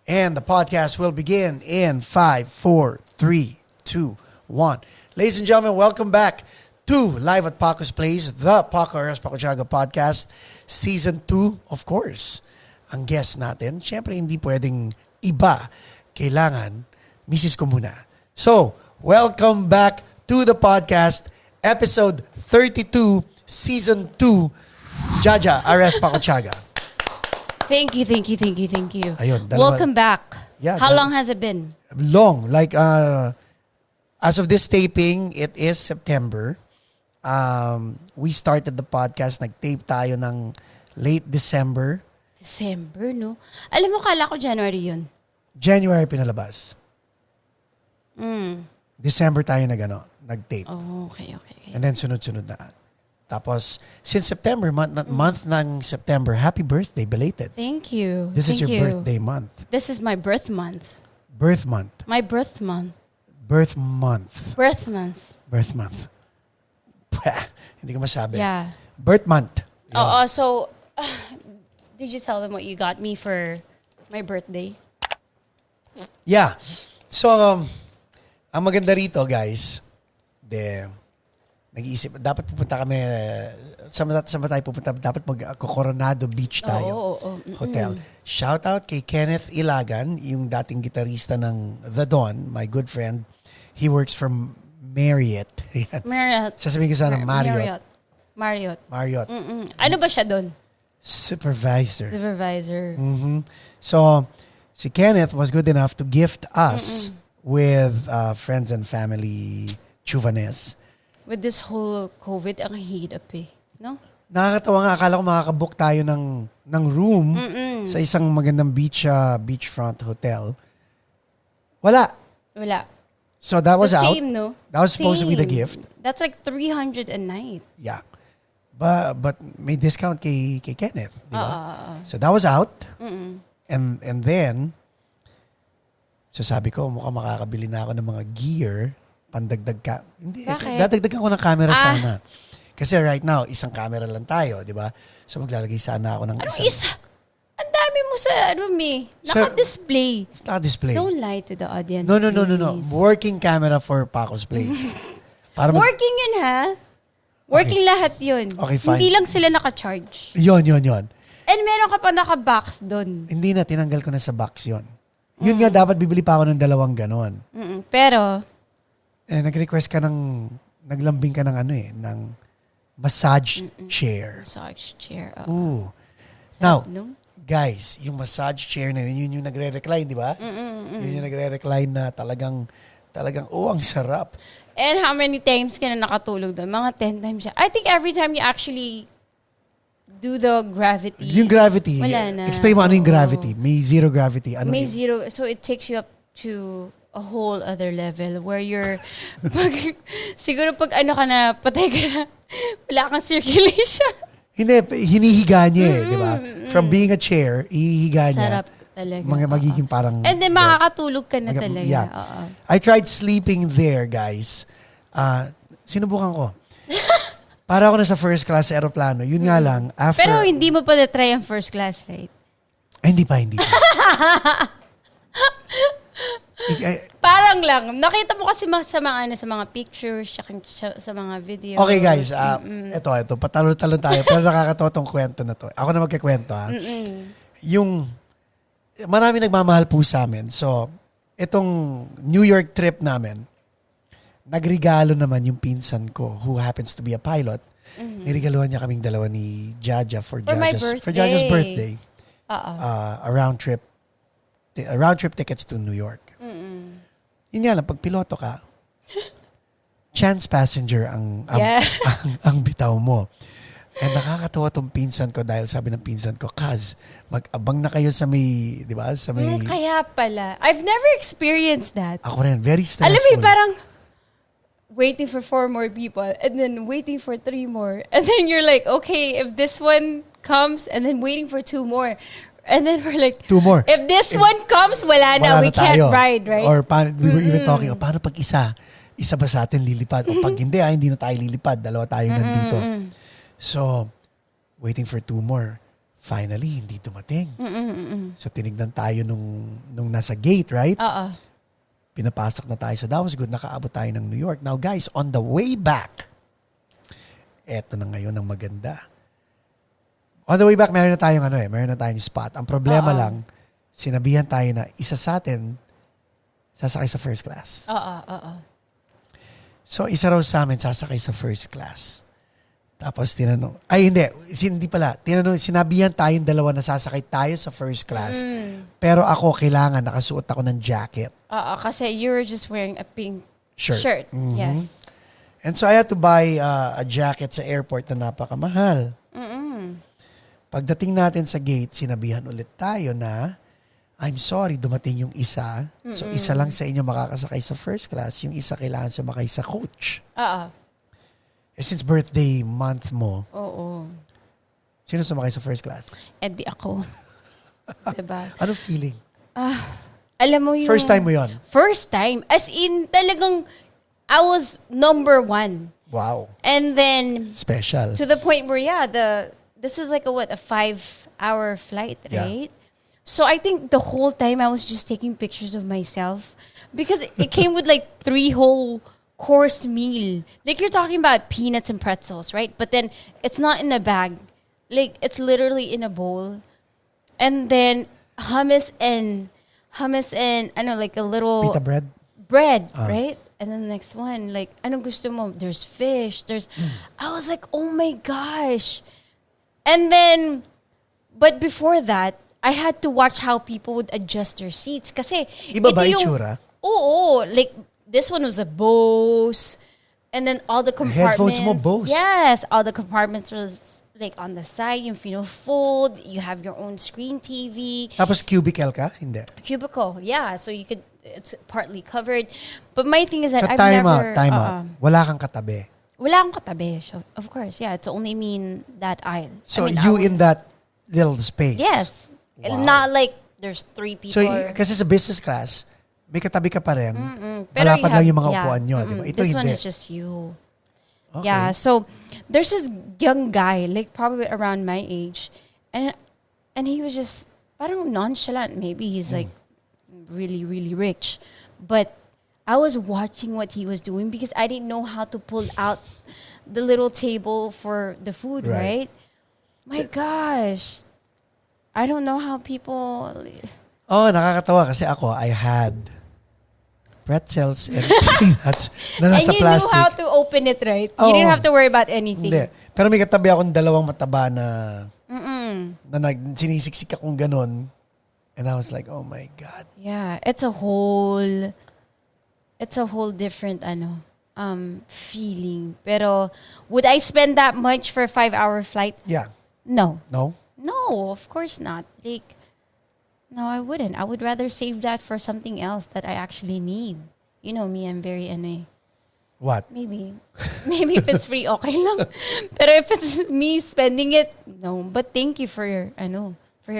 And the podcast will begin in 5, 4, 3, 2, 1. Ladies and gentlemen, welcome back to Live at Pacos Plays, the Paco Arespacochaga Podcast, Season 2, of course. Ang guest natin, syempre hindi pwedeng iba. Kailangan, misis ko muna. So, welcome back to the podcast, Episode 32, Season 2, Jaja Arespacochaga. Thank you. Ayun, Welcome back. Yeah, How long has it been? Long. Like, as of this taping, it is September. We started the podcast, nag-tape tayo ng late December. December, no? Alam mo, kala ko January yun. January pinalabas. December tayo nag-tape. Oh, okay. And then sunod-sunod na. Tapos, since September, month ng September, happy birthday, belated. Thank you. This is your birthday month. This is my birth month. Birth month. My birth month. Birth month. Birth month. Birth month. Hindi ko masabi. Yeah. Birth month. Oh, so, did you tell them what you got me for my birthday? Yeah. So, ang maganda rito, guys, nag-iisip, dapat pupunta kami, saan tayo pupunta? Dapat mag-Coronado Beach tayo. Hotel. Shout out kay Kenneth Ilagan, yung dating gitarista ng The Dawn, my good friend. He works from Marriott. Marriott. Sasabihin ko sana Marriott. Marriott. Ano ba siya doon? Supervisor. So, si Kenneth was good enough to gift us with friends and family chuvanes. With this whole COVID, ang hirap eh. No? Nakakatawa nga. Akala ko makakabook tayo ng room sa isang magandang beachfront hotel. Wala. So that was the out. Same, no? That was supposed to be the gift. That's like 300 a night. Yeah. But may discount kay Kenneth. Di ba? So that was out. And then, so sabi ko, mukhang makakabili na ako ng mga gear. Pandagdag ka. Hindi, dadagdagan ko ng camera sana. Kasi right now, isang camera lang tayo, di ba? So maglalagay sana ako ng isa. Ang dami mo sa room eh. Naka-display. It's not display. Don't lie to the audience. No. Working camera for Pacos Place. Working yun ha? Working lahat yun. Okay, fine. Hindi lang sila naka-charge. Yun. And meron ka pa naka-box doon. Hindi na, tinanggal ko na sa box yun. Yun nga, dapat bibili pa ako ng 2 ganon. Pero, nag-request ka naglambing ka ng massage chair. Massage chair. Ooh. Now, guys, yung massage chair na yun yung nagre-recline, di ba? Yun yung nagre-recline na talagang, ang sarap. And how many times ka na nakatulog doon? Mga 10 times siya. I think every time you actually do the gravity. Yung gravity, wala na. Explain mo ano yung gravity. May zero gravity. May zero. So it takes you up to a whole other level where you're, siguro pag ano ka na, patay ka na, wala kang circulation. Hindi, hinihiga niya di ba? From being a chair, ihihiga niya. Sarap talaga. Magiging parang... And then makakatulog ka na talaga. Yeah. I tried sleeping there, guys. Sinubukan ko. Para ako na sa first class aeroplano. Yun nga lang, after... Pero hindi mo pa na-try ang first class, right? Ay, hindi pa. Parang lang. Nakita mo kasi sa mga pictures, sa mga videos. Okay guys, ito, patalo-talo tayo. Pero nakakatawa tong kwento na to. Ako na magkikwento ha. Yung, marami nagmamahal po sa amin. So, itong New York trip namin, nagregalo naman yung pinsan ko who happens to be a pilot. Niregaluhan niya kaming dalawa ni Jaja for Jaja's birthday. A round trip tickets to New York. Yun nga lang, pag piloto ka, chance passenger ang bitaw mo. And nakakatawa tong pinsan ko dahil sabi ng pinsan ko, Kaz, mag-abang na kayo sa may, di ba? Sa may... Kaya pala. I've never experienced that. Ako rin, very stressful. Alam mo, parang waiting for 4 more people and then waiting for 3 more. And then you're like, okay, if this one comes and then waiting for 2 more. And then we're like, 2 more. If this one comes, wala na. We can't ride, right? Or we were even talking, paano pag isa ba sa atin lilipad? O pag hindi na tayo lilipad. 2 tayong nandito. So, waiting for 2 more. Finally, hindi dumating. So, tinignan tayo nung nasa gate, right? Oo. Pinapasok na tayo. So, that was good. Nakaabot tayo ng New York. Now, guys, on the way back, eto na ngayon ang maganda. On the way back, meron na tayong spot. Ang problema lang, sinabihan tayo na isa sa atin, sasakay sa first class. Oo. So, isa raw sa amin, sasakay sa first class. Tapos tinanong, hindi pala. Sinabihan tayong dalawa na sasakay tayo sa first class. Pero ako, kailangan, nakasuot ako ng jacket. Kasi you were just wearing a pink shirt. Mm-hmm. Yes. And so I had to buy a jacket sa airport na napakamahal. Pagdating natin sa gate, sinabihan ulit tayo na, I'm sorry, dumating yung isa. So isa lang sa inyo makakasakay sa first class. Yung isa kailangan sumakay sa coach. Since birthday month mo, sino sumakay sa first class? Di ako. Diba? Anong feeling? Alam mo yung... First time mo yun? First time. As in, talagang, I was number 1. Wow. And then... Special. To the point where, this is like a 5-hour flight, right? Yeah. So I think the whole time I was just taking pictures of myself because it came with like 3 whole course meal. Like you're talking about peanuts and pretzels, right? But then it's not in a bag. Like it's literally in a bowl. And then hummus and like a little pita bread, right? And then the next one, like anong gusto mo? There's fish, I was like, "Oh my gosh." And then but before that, I had to watch how people would adjust their seats kasi iba ba itsura? Oo, like this one was a Bose, and then all the compartments. Headphones mo Bose? Yes, all the compartments was like on the side, yung fold, you have your own screen TV. Tapos cubicle ka? Hindi. Cubicle, yeah. So you could, it's partly covered. But my thing is that I've time never... out. Wala kang katabi. Wala akong katabi. So, of course, yeah. It's only me in that aisle. So you in that little space? Yes. Wow. Not like there's 3 people. So kasi sa business class, may katabi ka pa rin. Pero Malapad lang yung mga upuan nyo. Diba? Ito this hindi. one is just you. Okay. Yeah, so there's this young guy, like probably around my age, and he was just parang nonchalant. Maybe he's like really, really rich. But I was watching what he was doing because I didn't know how to pull out the little table for the food, right? My gosh. I don't know how people... Oh, nakakatawa kasi ako, I had pretzels and peanuts na nasa and you plastic. knew how to open it, right? Oh, you didn't have to worry about anything. Hindi. Pero may katabi akong dalawang mataba na sinisiksik akong ganun. And I was like, oh my God. Yeah, it's a whole different feeling. Pero would I spend that much for a 5-hour flight? Yeah. No. No? No, of course not. Like, no, I wouldn't. I would rather save that for something else that I actually need. You know me, I'm very What? Maybe if it's free, okay lang. Pero if it's me spending it, no. But thank you for your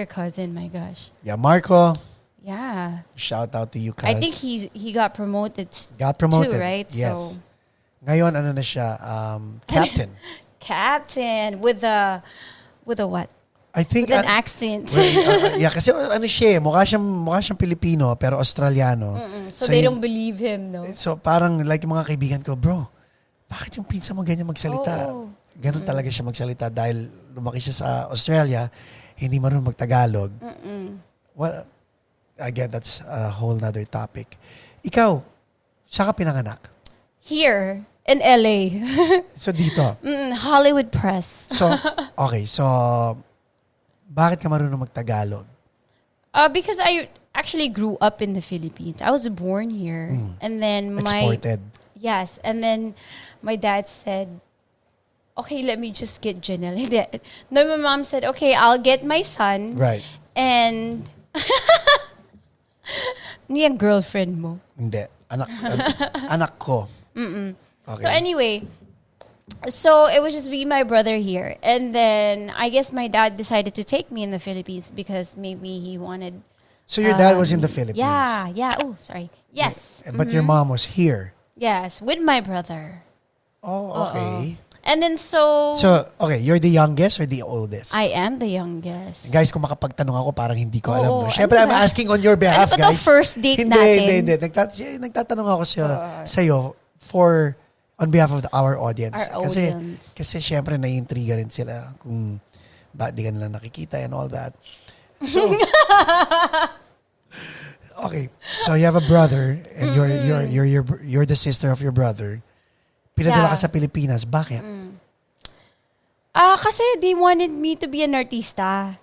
cousin, my gosh. Yeah, Marco. Yeah. Shout out to you, cuz. I think he got promoted. Too, right? Yes. So, ngayon, ano na siya? Captain. Captain with a what? I think with an accent. Yeah, kasi ano siya, mukha siyang Pilipino pero Australiano. So they don't believe him, no? So parang like yung mga kaibigan ko, bro, bakit yung pinsan mo ganyan magsalita? Ganon talaga siya magsalita dahil lumaki siya sa Australia, hindi marunong magtagalog. Well, again, that's a whole nother topic. Ikaw, saan ka pinanganak? Here, in LA. So dito? Hollywood Press. So, okay. So, bakit ka marunong magtagalog? Because I actually grew up in the Philippines. I was born here. And then Exported. Yes. And then my dad said, okay, let me just get Janelle. No, my mom said, okay, I'll get my son. Right. And niya girlfriend mo. Hindi. Anak ko. Okay. So anyway, so it was just me and my brother here. And then I guess my dad decided to take me in the Philippines because maybe he wanted... So your dad was in the Philippines? Yeah. Oh, sorry. Yes. But your mom was here? Yes, with my brother. Oh, okay. And then so okay, you're the youngest or the oldest? I am the youngest. Guys, kung makapagtanong ako, parang hindi ko alam. No? Oo, Siyempre, ano I'm ba? asking on your behalf, Ano ba guys. to first date natin? Hindi. Nagtatanong ako sa'yo on behalf of our audience. Our audience. Kasi siyempre, naiintriga rin sila kung bakit di ka nila nakikita and all that. So, okay. So, you have a brother and you're the sister of your brother. Pinadala ka sa Pilipinas. Bakit? Kasi they wanted me to be an artista.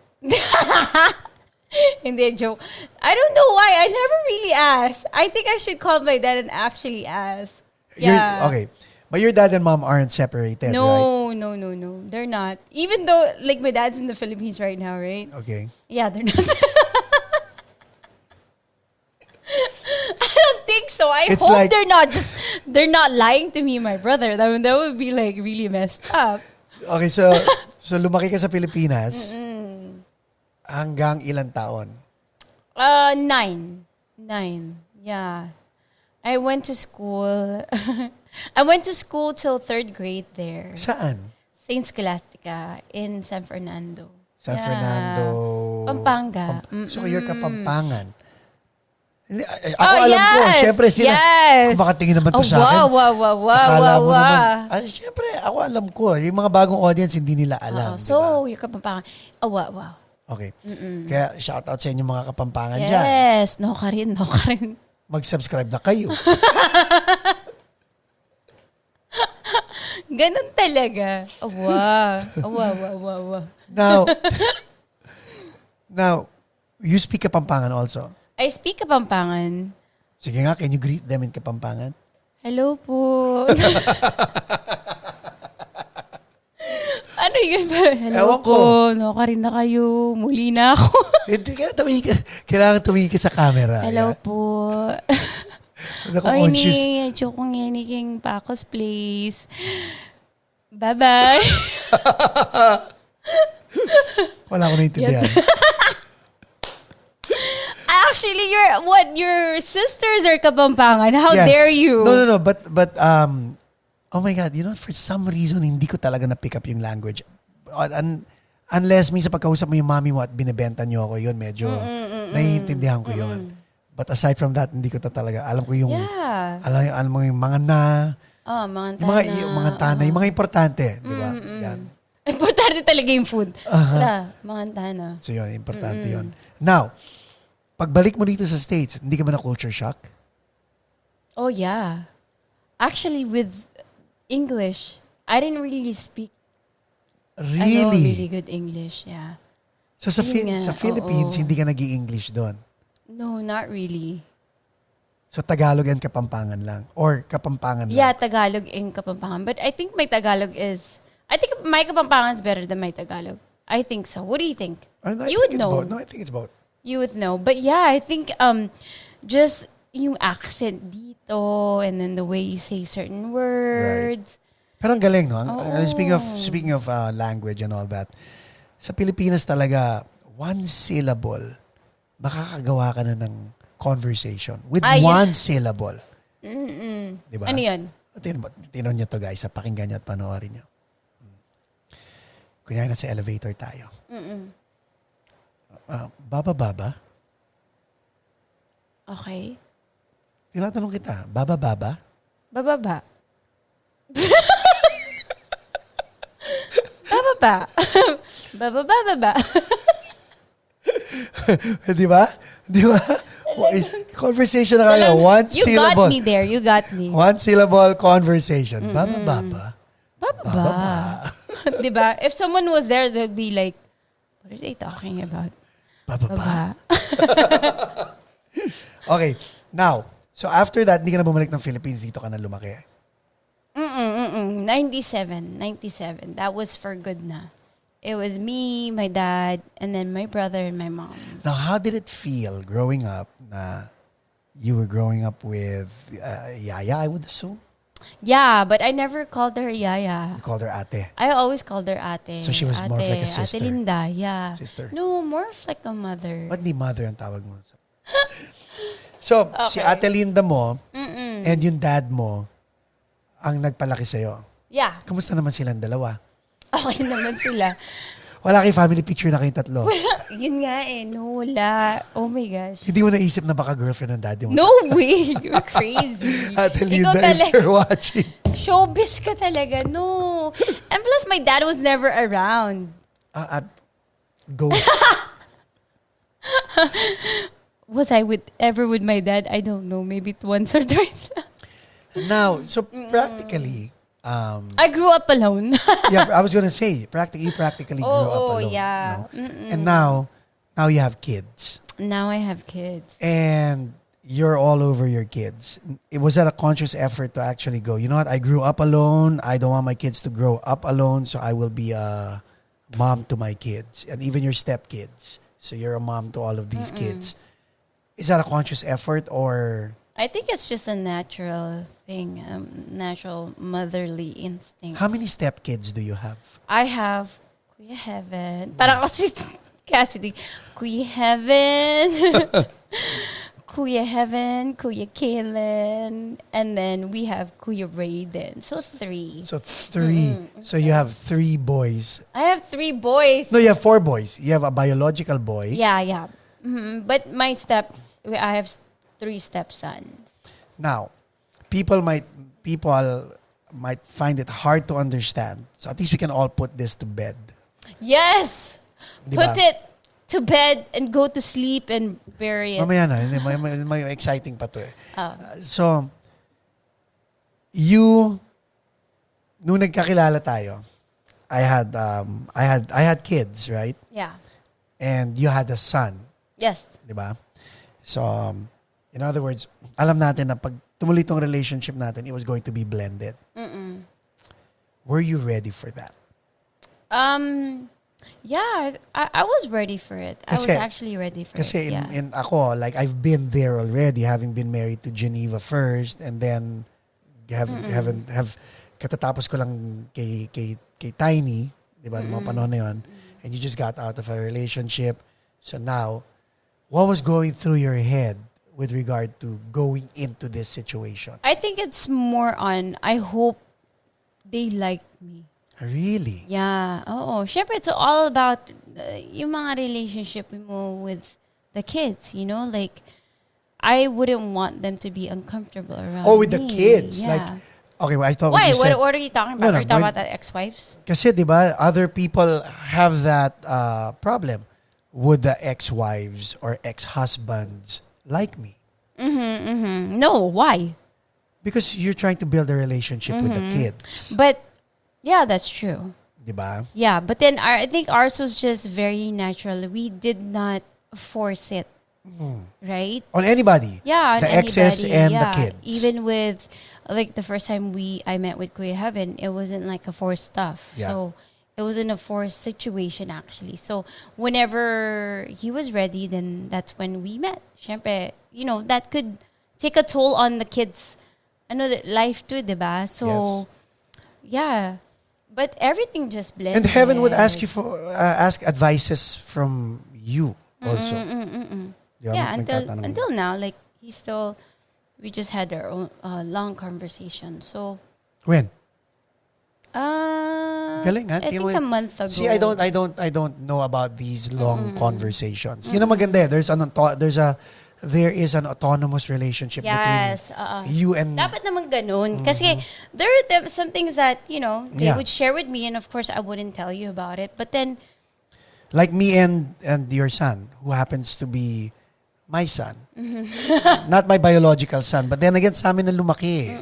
Hindi, joke. I don't know why. I never really asked. I think I should call my dad and actually ask. Yeah. Okay. But your dad and mom aren't separated, right? No. They're not. Even though, like, my dad's in the Philippines right now, right? Okay. Yeah, they're not. I don't think so. I It's hope like- they're not lying to me, my brother. That would be, like, really messed up. Okay, so lumaki ka sa Pilipinas. Hanggang ilang taon? 9. Yeah. I went to school. I went to school till 3rd grade there. Saan? Saint Scholastica in San Fernando. San Yeah. Fernando. Pampanga. So you're Kapampangan. Hindi, ako alam ko. Siyempre sila. Yes. Kung makatingin naman to sa akin. Akala mo naman. Siyempre, ako alam ko. Yung mga bagong audience, hindi nila alam. So, diba? you're Kapampangan. Wow. Okay. Kaya shoutout sa inyo mga Kapampangan dyan. Yes. No ka rin. Mag-subscribe na kayo. Ganun talaga. Wow. Now, you speak Kapampangan also. I speak Kapampangan. Sige nga, can you greet them in Kapampangan? Hello po. Ano yun? Hello Ewan po. No ka rin na kayo. Muli na ako. Hindi kailangan tumingin ka sa camera. Hello po. Ako conscious. Oy, chokong yan king Pacos, please. Bye-bye. Wala ko naintindihan. Actually, your sisters are Kapampangan. How Yes. dare you? No. But oh my God, for some reason, hindi ko talaga na-pick up yung language. Unless minsan pagkausap mo yung mami mo at binibenta niyo ako, yun medyo naiintindihan ko yun. But aside from that, hindi ko talaga. Alam ko yung, alam mo yung mga na, mga tana. yung mga tanay, yung mga importante. Di ba? Yan. Importante talaga yung food. Mga tana. So yun, importante yun. Now, pagbalik mo dito sa States, hindi ka ba na culture shock? Oh, yeah. Actually, with English, I didn't really speak really good English, yeah. So sa Philippines, hindi ka nag-i-English doon? No, not really. So Tagalog and Kapampangan lang? Or Kapampangan lang? Yeah, Tagalog and Kapampangan. But I think my Tagalog I think my Kapampangan is better than my Tagalog. I think so. What do you think? You would know. No, I think it's both. You would know. But yeah, I think just yung accent dito and then the way you say certain words. Right. Pero ang galing, no? Speaking of language and all that, sa Pilipinas talaga, one syllable, makakagawa ka na ng conversation with one syllable. Diba? Ano yun? Tinan nyo to, guys. Pakinggan nyo at panoorin nyo. Kunyari nasa elevator tayo. Baba. Okay. Tinatanong kita, baba? Bababa. Bababa. Di ba? Conversation na kaya. One syllable. You got me. One syllable conversation. Baba. Diba? If someone was there, they'd be like, what are they talking about? Baba. Okay. Now, so after that, hindi ka na bumalik ng Philippines, dito ka na lumaki. 97. That was for good na. It was me, my dad, and then my brother and my mom. Now, how did it feel growing up na you were growing up with Yaya, I would assume? Yeah, but I never called her Yaya. You called her ate. I always called her ate. So she was more of like a sister. Ate Linda, yeah. Sister. No, more of like a mother. Ba't di mother ang tawag mo? So, si Ate Linda mo and yung dad mo ang nagpalaki sa'yo. Yeah. Kamusta naman silang dalawa? Okay naman sila. Wala kayong family picture na kayong tatlo? Yun nga eh. No, wala. Oh my gosh. Hindi mo naisip na baka girlfriend ng daddy mo? No way. You're crazy. Ate Ikaw Linda, if you're watching. Showbiz ka talaga. No. And plus, my dad was never around. Go. Was I ever with my dad? I don't know. Maybe once or twice. Now, so practically, I grew up alone. yeah, I was gonna say, you practically grew up alone. Yeah. No? And now you have kids. Now I have kids. And you're all over your kids. Was that a conscious effort to actually go, you know what, I grew up alone. I don't want my kids to grow up alone, so I will be a mom to my kids. And even your stepkids. So you're a mom to all of these kids. Is that a conscious effort or... I think it's just a natural thing, natural motherly instinct. How many stepkids do you have? I have Kuya Heaven. Parang kasi Cassidy. Kuya Heaven. Kuya Heaven, Kuya Kalen, and then we have Kuya Raiden. So 3. So 3. So you have 3 boys. I have 3 boys. No, you have 4 boys. You have a biological boy. Yeah. But I have 3 stepsons. Now, people might find it hard to understand. So at least we can all put this to bed. Yes! Diba? Put it to bed and go to sleep and bury it. Mamaya na, may exciting pa to eh. Oh. So, nung nagkakilala tayo, I had kids, right? Yeah. And you had a son. Yes. Diba? So, in other words, alam natin na pag tumuloy tong relationship natin, it was going to be blended. Were you ready for that? Yeah, I was ready for it. I was actually ready for it. Kasi in ako, like I've been there already, having been married to Geneva first, and then have katatapos ko lang kay Tiny, di ba, mga panahon na yun, and you just got out of a relationship. So now, what was going through your head with regard to going into this situation? I think it's more on, I hope they like me. Really? Yeah. Oo. Syempre, it's all about yung mga relationship mo with the kids, you know? Like, I wouldn't want them to be uncomfortable around me. With the kids? Yeah. Like, okay, well, I thought Why? you said... What are you talking about? No, Are you talking about the ex-wives? Kasi, di ba, other people have that problem. Would the ex-wives or ex-husbands like me? No, why? Because you're trying to build a relationship with the kids. But, yeah, that's true. Diba? Yeah, but then I think ours was just very natural. We did not force it, right? On anybody. Yeah, on the exes anybody, and yeah. the kids. Even with, like, the first time I met with Kuya Heaven, it wasn't like a forced stuff. Yeah. So, it wasn't a forced situation, actually. So, whenever he was ready, then that's when we met. Syempre, you know, that could take a toll on the kids' life too, diba? So, yeah. But everything just blended. And Heaven would ask you for ask advices from you also. Yeah, until now, like we just had our own long conversation. So when? Galing, I think a month ago. See, I don't know about these long conversations. You know, maganda. There is an autonomous relationship between you and... Dapat naman ganun. Kasi there are some things that, you know, they would share with me, and of course, I wouldn't tell you about it. But then... Like me and your son, who happens to be my son. Not my biological son. But then again, sa amin na lumaki.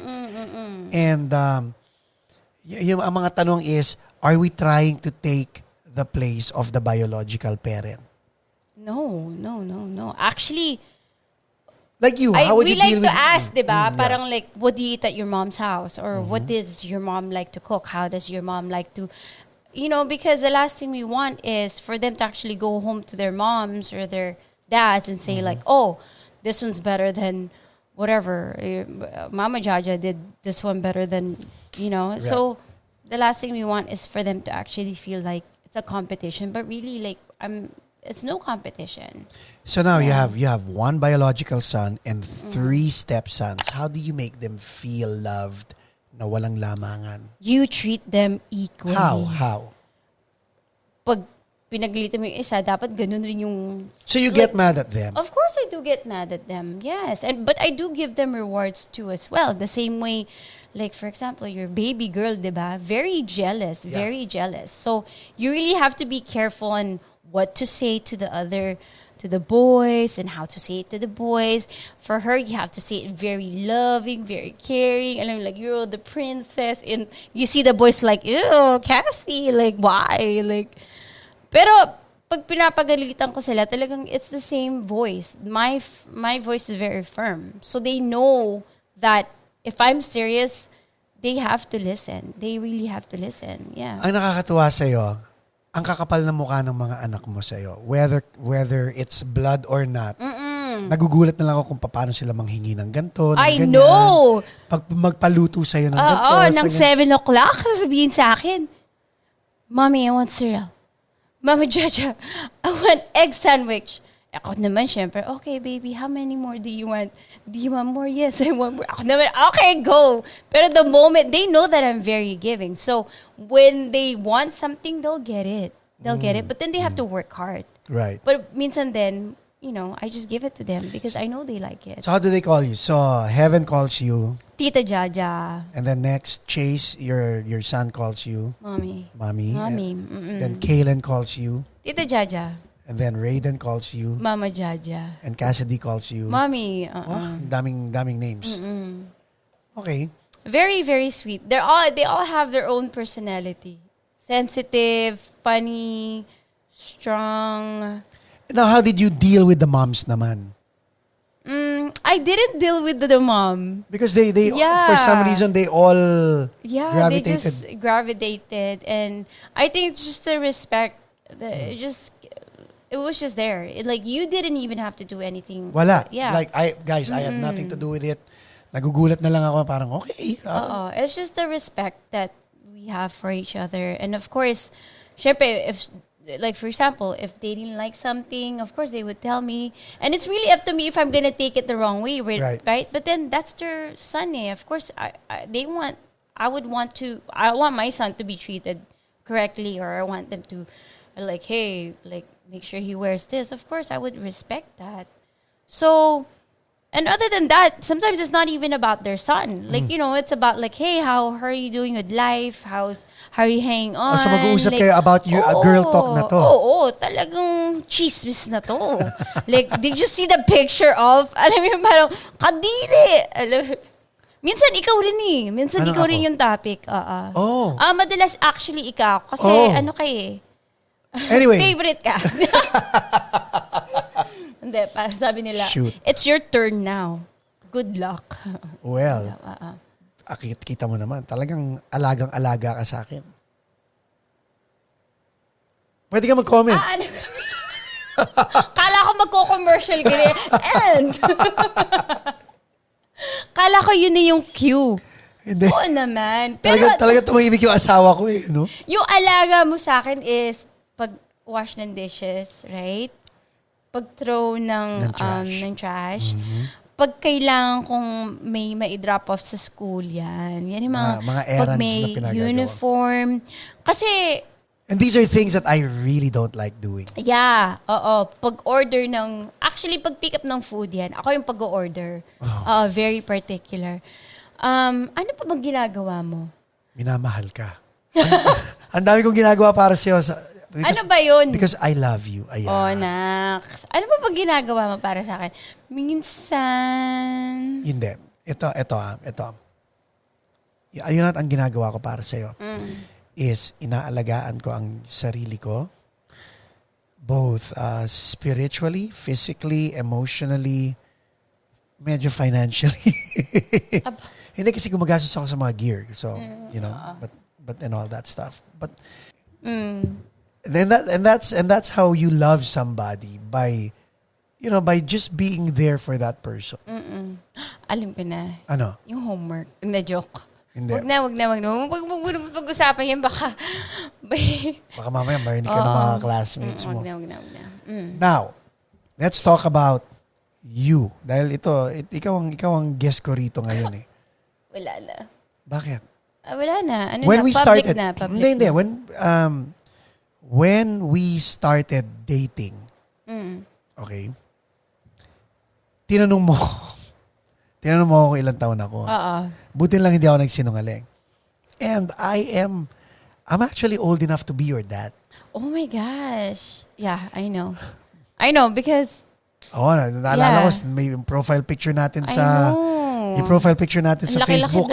And yung ang mga tanong is, are we trying to take the place of the biological parent? No. Actually... Like you, how would you deal with... We like to ask, diba? Parang like, what do you eat at your mom's house? Or what does your mom like to cook? How does your mom like to... You know, because the last thing we want is for them to actually go home to their moms or their dads and say like, oh, this one's better than whatever. Mama Jaja did this one better than, you know. Right. So, the last thing we want is for them to actually feel like it's a competition. But really, like, it's no competition. So now you have one biological son and 3 stepsons. How do you make them feel loved, na walang lamangan? You treat them equally. How? Pag pinaglitan mo yung isa, dapat ganun rin yung... So you get mad at them? Of course I do get mad at them, yes. But I do give them rewards too as well. The same way, like for example, your baby girl, diba? Very jealous, very jealous. So you really have to be careful on what to say to the boys and how to say it to the boys. For her, you have to say it very loving, very caring. Alam mo, like, you're the princess. And you see the boys like, ew, Cassie, like, why? Like, pero pag pinapagalitan ko sila, talagang it's the same voice. My voice is very firm. So they know that if I'm serious, they have to listen. They really have to listen. Yeah. Ang nakakatuwa sa'yo, ang kakapal na mukha ng mga anak mo sa'yo, whether it's blood or not, nagugulat na lang ako kung paano sila manghingi ng ganito, ng ganyan. know! Pag magpaluto sa'yo ng ganito. Ng 7 o'clock, sasabihin sa akin, Mommy, I want cereal. Mama Jaja, I want egg sandwich. Ako naman, syempre, okay, baby, how many more do you want? Do you want more? Yes, I want more. Ako naman, okay, go. Pero the moment, they know that I'm very giving. So, when they want something, they'll get it. They'll get it. But then they have to work hard. Right. But minsan then, I just give it to them because I know they like it. So how do they call you? So Heaven calls you. Tita Jaja. And then next, Chase, your son calls you. Mommy. Mommy. Mm-mm. Then Kaylin calls you. Tita Jaja. And then Raiden calls you. Mama Jaja. And Cassidy calls you. Mommy. Daming names. Okay. Very, very sweet. They all have their own personality. Sensitive, funny, strong. Now, how did you deal with the moms naman? I didn't deal with the mom. Because they for some reason, they all gravitated. They just gravitated. And I think it's just the respect. It was just there. You didn't even have to do anything. Wala. Yeah. I had nothing to do with it. Nagugulat na lang ako, parang okay. It's just the respect that we have for each other. And of course, syempre, for example, if they didn't like something, of course they would tell me. And it's really up to me if I'm gonna take it the wrong way, right? But then that's their son, eh. Of course, I want my son to be treated correctly, or I want them to, make sure he wears this. Of course, I would respect that. So, and other than that, sometimes it's not even about their son. It's about hey, how are you doing with life? How are you hanging on? So mag-uusap kayo about you, girl talk na to. Oo, talagang chismis na to. Did you see the picture of, alam mo parang, kadiri! Minsan ikaw rin eh. Minsan ikaw rin yung topic. Madalas actually ikaw. Kasi Anyway. Favorite ka. Hindi, sabi nila, Shoot. It's your turn now. Good luck. Well, kita mo naman, talagang alagang-alaga ka sa akin. Pwede ka mag-comment. Kala ko magko-commercial ka rin. And, kala ko yun na yung cue. Hindi. Oo naman. Pero, talaga tumahimik yung asawa ko eh, no? Yung alaga mo sa akin is pag-wash ng dishes, right? Pag-throw ng trash. Pag kailangan kong may drop off sa school yan. Yan yung mga errands pag may na pinagagawa. uniform. Kasi, and these are things that I really don't like doing. yeah, oo. Pag-order actually, pag-pick up ng food yan, ako yung pag-order. Very particular. Ano pa bang ginagawa mo? Minamahal ka. Ang dami kong ginagawa para sa'yo. Ano ba yun? Because I love you. Ayan. Oh, Nax. Ano pa bang ginagawa mo para sa akin? Minsan... Hindi. Ito. Ayun at ang ginagawa ko para sa'yo. Is inaalagaan ko ang sarili ko. Both spiritually, physically, emotionally, medyo financially. Hindi kasi gumagastos ako sa mga gear. So, but and all that stuff. But... And that's how you love somebody, by just being there for that person. Alam ko na. Ano? Yung homework. Na joke. Hindi. Wag na. Wag mo pag-usapan yan. Baka mamaya marinig ka ng mga classmates mo. Wag na. Now, let's talk about you. Dahil ikaw ang guest ko rito ngayon eh. Wala na. Bakit? Wala na. Ano When na? we Public started, na. Public hindi. na. When we started dating, Mm. okay, tinanong mo ako kung ilang taon ako. Oo. Buti lang hindi ako nagsinungaling. And I'm actually old enough to be your dad. Oh my gosh. Yeah, I know. I know because Oo, naalala Yeah. ko, may profile picture natin I sa, know. yung profile picture natin sa Ang laki-laki Facebook.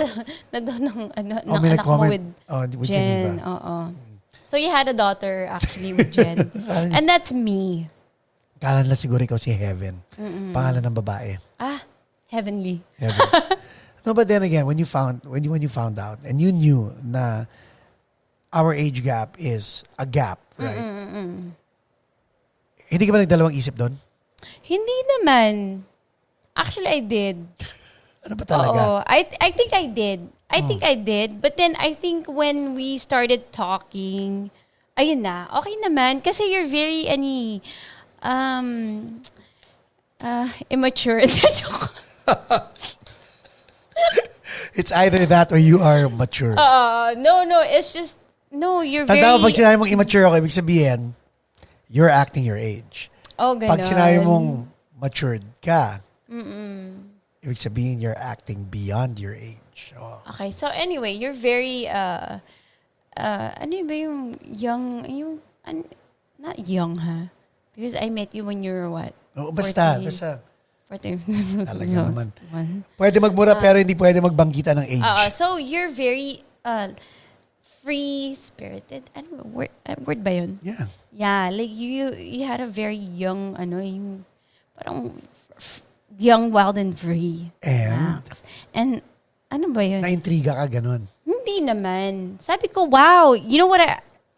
na doon ng, ng May anak mo nag-comment. with With Jen. Geneva. Oo. So you had a daughter actually with Jen. And that's me. Kala nila siguro ikaw si Heaven. Pangalan ng babae. Heavenly. Heaven. No, but then again, when you found out and you knew na our age gap is a gap, right? Hindi ka ba nagdalawang isip doon? Hindi naman. Actually, I did. Ano ba talaga? Oo. I think I did. I think I did. But then, I think when we started talking, ayun na, okay naman. Kasi you're very, immature. It's either that or you are mature. No, it's just, no, you're very... Tanda mo, pag sinabi mong immature ako, ibig sabihin, you're acting your age. Oh, ganun. Pag sinabi mong matured ka, ibig sabihin you're acting beyond your age. Oh. Okay, so anyway, you're very, ano ba yung young, not young, ha? Because I met you when you were what? Oh, basta. 40. Talaga naman. Pwede magmura pero hindi pwede magbanggita ng age. So you're very free-spirited. Ano, word ba yun? Yeah. Yeah, like you had a very young, yung parang young, wild, and free. And? Max. And ano ba yun? Na-intriga ka, ganun. Hindi naman. Sabi ko, wow. You know what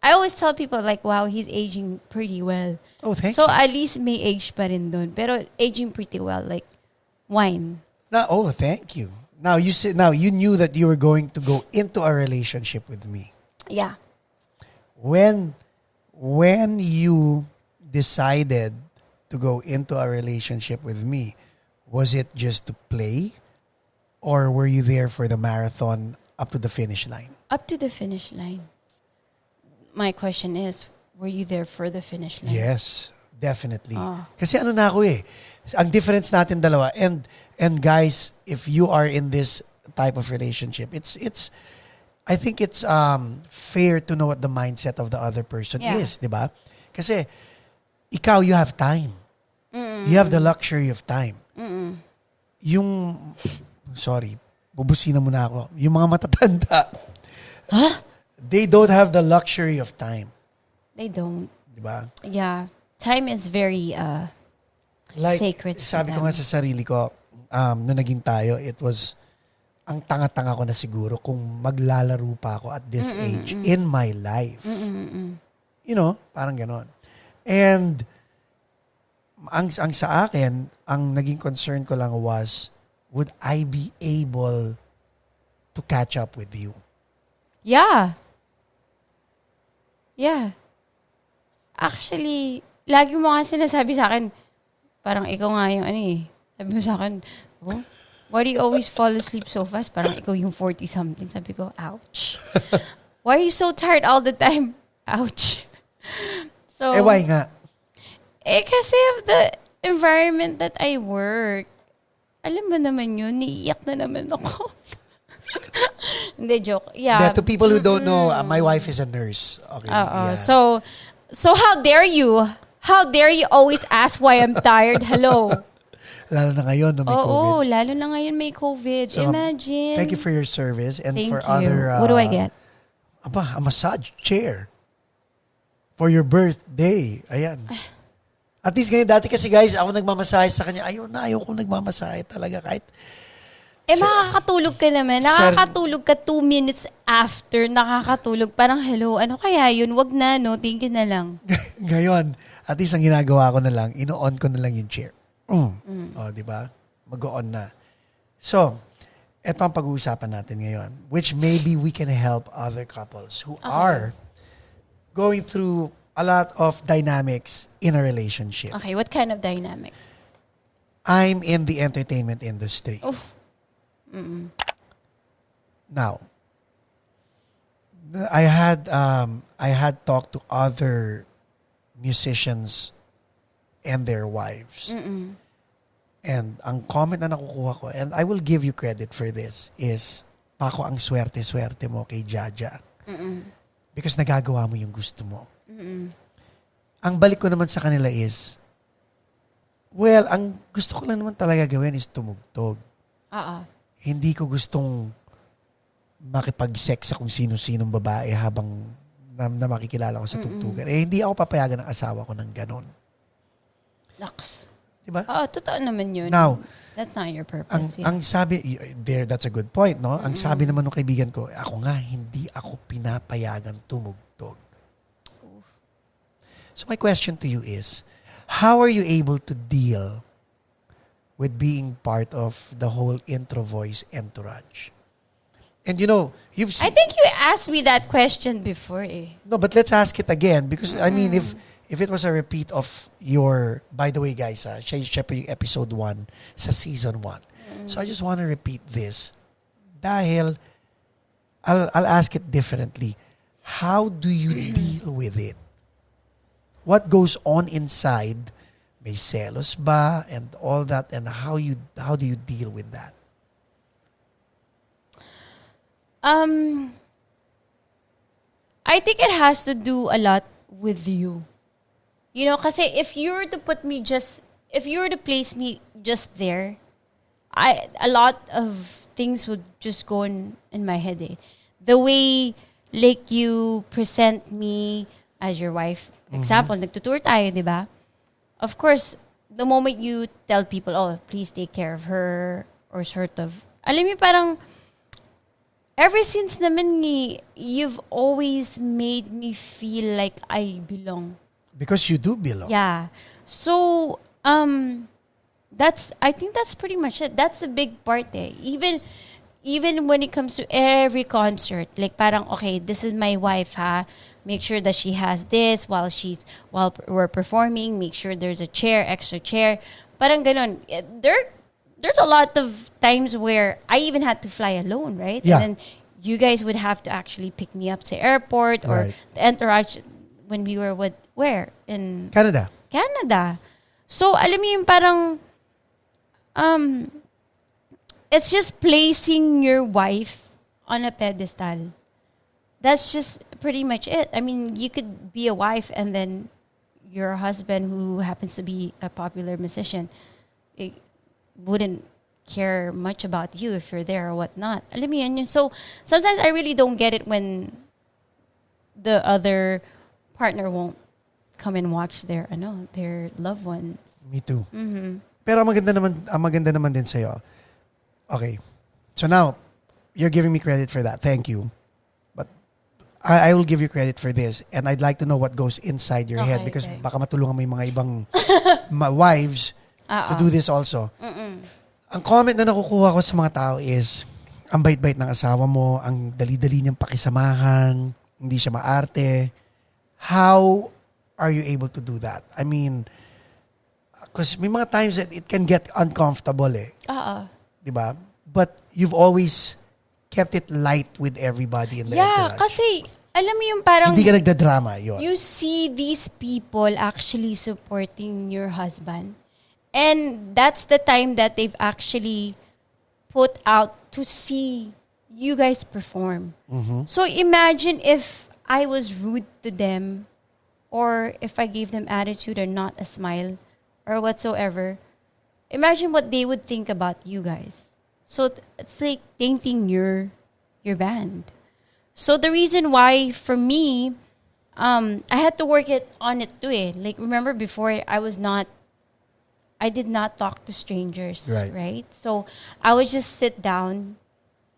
I always tell people, like, wow, he's aging pretty well. Oh, thank So you. at least may age pa rin dun. Pero aging pretty well, like wine. Thank you. Now you knew that you were going to go into a relationship with me. Yeah. When you decided to go into a relationship with me, was it just to play? Or were you there for the marathon up to the finish line? Up to the finish line. My question is, were you there for the finish line? Yes, definitely. Ah. Kasi ano na ako eh. Ang difference natin dalawa. And guys, if you are in this type of relationship, I think it's fair to know what the mindset of the other person is, di ba? Kasi ikaw, you have time. You have the luxury of time. Sorry, bubusina muna ako. Yung mga matatanda, they don't have the luxury of time. They don't. Di ba? Yeah. Time is very sacred for sabi ko them. nga sa sarili ko, nung naging tayo, it was, ang tanga-tanga ko na siguro kung maglalaro pa ako at this age in my life. You know, parang ganon. And, ang sa akin, ang naging concern ko lang was, would I be able to catch up with you? Yeah. Yeah. Actually, lagi mo nga sinasabi sa akin, parang ikaw nga yung sabi mo sa akin, oh, why do you always fall asleep so fast? Parang ikaw yung 40-something. Sabi ko, ouch. Why are you so tired all the time? Ouch. So, Why nga? Kasi of the environment that I work. Alam mo naman yun, niiyak na naman ako. Hindi, joke. Yeah. To people who don't know, my wife is a nurse. Okay. Yeah. So how dare you? How dare you always ask why I'm tired? Hello. Lalo na ngayon, no, may COVID. Oo, lalo na ngayon may COVID. So, Imagine. Thank you for your service and Thank for you. other... What do I get? A massage chair. For your birthday. Ayan. At least ngayon, dati kasi guys, ako nagmamasahe sa kanya. Ayaw ko nagmamasahe talaga kahit... Makakatulog ka naman. Nakakatulog ka 2 minutes after nakakatulog. Parang, hello, ano kaya yun? Wag na, no? Thank you na lang. Ngayon, at least ang ginagawa ko na lang, ino-on ko na lang yung chair. O, di ba? Mag-on na. So, eto ang pag-uusapan natin ngayon, which maybe we can help other couples who are going through a lot of dynamics in a relationship. Okay, what kind of dynamic? I'm in the entertainment industry. Oof. Now, I had talked to other musicians and their wives. And ang comment na nakukuha ko, and I will give you credit for this, is, Paco, ang swerte-swerte mo kay Jaja. Because nagagawa mo yung gusto mo. Ang balik ko naman sa kanila is, well, ang gusto ko lang naman talaga gawin is tumugtog. Hindi ko gustong makipag-sex sa kung sino-sinong babae habang na makikilala ko sa tugtugan. Hindi ako papayagan ng asawa ko ng ganon. Laks. Diba? Totoo naman yun. Now, that's not your purpose. Ang sabi, that's a good point, no? Ang sabi naman ng kaibigan ko, ako nga, hindi ako pinapayagan tumugtog. So my question to you is, how are you able to deal with being part of the whole intro voice entourage? And you've seen... I think you asked me that question before No, but let's ask it again because, I mean, if it was a repeat of your... By the way, guys, siya pa yung episode 1 sa season 1. So I just want to repeat this. Dahil, I'll ask it differently. How do you deal with it? What goes on inside? May selos ba? And all that. And how do you deal with that? I think it has to do a lot with you. Kasi if you were to place me just there, a lot of things would just go in my head. The way, like, you present me as your wife. Example, nagtutour tayo, di ba? Of course, the moment you tell people, oh, please take care of her, or sort of, alam mo parang, ever since naman you've always made me feel like I belong. Because you do belong. Yeah. So, I think that's pretty much it. That's a big part Even when it comes to every concert, like parang, okay, this is my wife, ha? Make sure that she has this while we're performing. Make sure there's a extra chair. Parang ganon. There's a lot of times where I even had to fly alone, right? Yeah. And then you guys would have to actually pick me up to airport or the entourage when we were where? In Canada. So, alam mo yung parang, it's just placing your wife on a pedestal. That's just pretty much it. I mean, you could be a wife and then your husband, who happens to be a popular musician, it wouldn't care much about you if you're there or whatnot. Alam mo yun? So, sometimes I really don't get it when the other partner won't come and watch their loved ones. Me too. Pero ang maganda naman din sa'yo. Okay. So now, you're giving me credit for that. Thank you. But I will give you credit for this. And I'd like to know what goes inside your head because baka matulungan mo yung mga ibang wives to do this also. Ang comment na nakukuha ko sa mga tao is, ang bait-bait ng asawa mo, ang dali-dali niyang pakisamahan, hindi siya maarte. How are you able to do that? I mean, because may mga times that it can get uncomfortable Diba? But you've always kept it light with everybody in the entourage. Kasi alam mo yung parang hindi ka nagdadrama yun. You see these people actually supporting your husband. And that's the time that they've actually put out to see you guys perform. So imagine if I was rude to them or if I gave them attitude or not a smile or whatsoever. Imagine what they would think about you guys. So it's like tainting your band. So the reason why for me, I had to work on it too. Like remember before I did not talk to strangers, right? So I would just sit down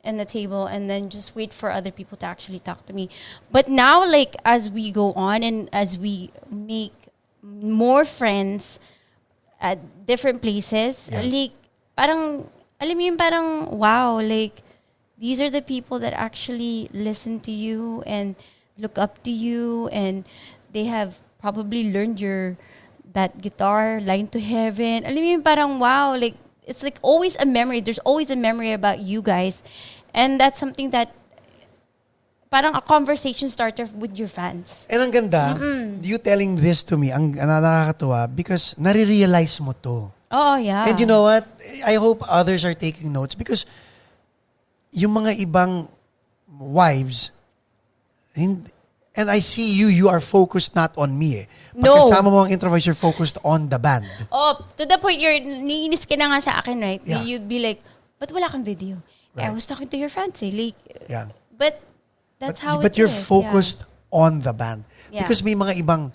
in the table and then just wait for other people to actually talk to me. But now, like, as we go on and as we make more friends at different places, like, parang, alam mo yung parang, wow, like, these are the people that actually listen to you and look up to you and they have probably learned that guitar, Line to Heaven. Alam mo yung parang, wow, like, it's like always a memory. There's always a memory about you guys. And that's something that parang a conversation starter with your fans. And ang ganda, you telling this to me, ang nakakatuwa, because nare-realize mo to. Oh, yeah. And you know what? I hope others are taking notes because yung mga ibang wives, and I see you are focused not on me eh. No. Pagkasama mo ang introvert, you're focused on the band. Oh, to the point, niinis ka na nga sa akin, right? Yeah. You'd be like, ba't wala kang video? Right. I was talking to your fans eh. Like, Yeah. but that's how it is. But you're focused on the band. Yeah. Because may mga ibang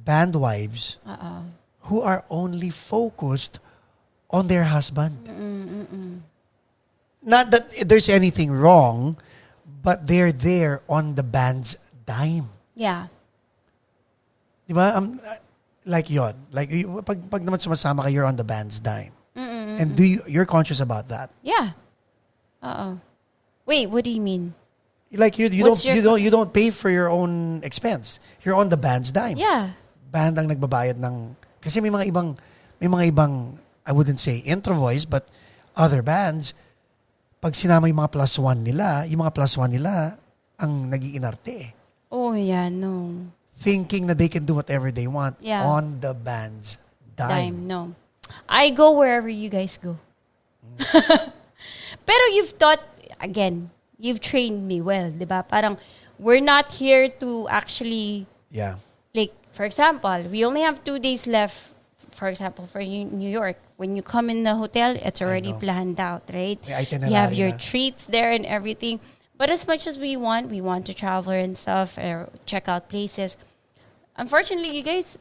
band wives Yeah. who are only focused on their husband. Not that there's anything wrong, but they're there on the band's dime. Yeah. Diba? Like yon. Like, pag naman sumasama ka, you're on the band's dime. And you're conscious about that. Yeah. Wait, what do you mean? Like you What's don't pay for your own expense. You're on the band's dime. Yeah. Band ang nagbabayad ng kasi may mga ibang I wouldn't say intro voice but other bands pag sinama yung mga plus one nila ang nag-iinarte. Oh, yeah, no. Thinking na they can do whatever they want on the band's dime. No. I go wherever you guys go. Pero you've taught, again, you've trained me well, di ba? Parang, we're not here to actually, like, for example, we only have 2 days left, for example, for New York. When you come in the hotel, it's already planned out, right? You have your treats there and everything. But as much as we want to travel and stuff, or check out places. Unfortunately, you guys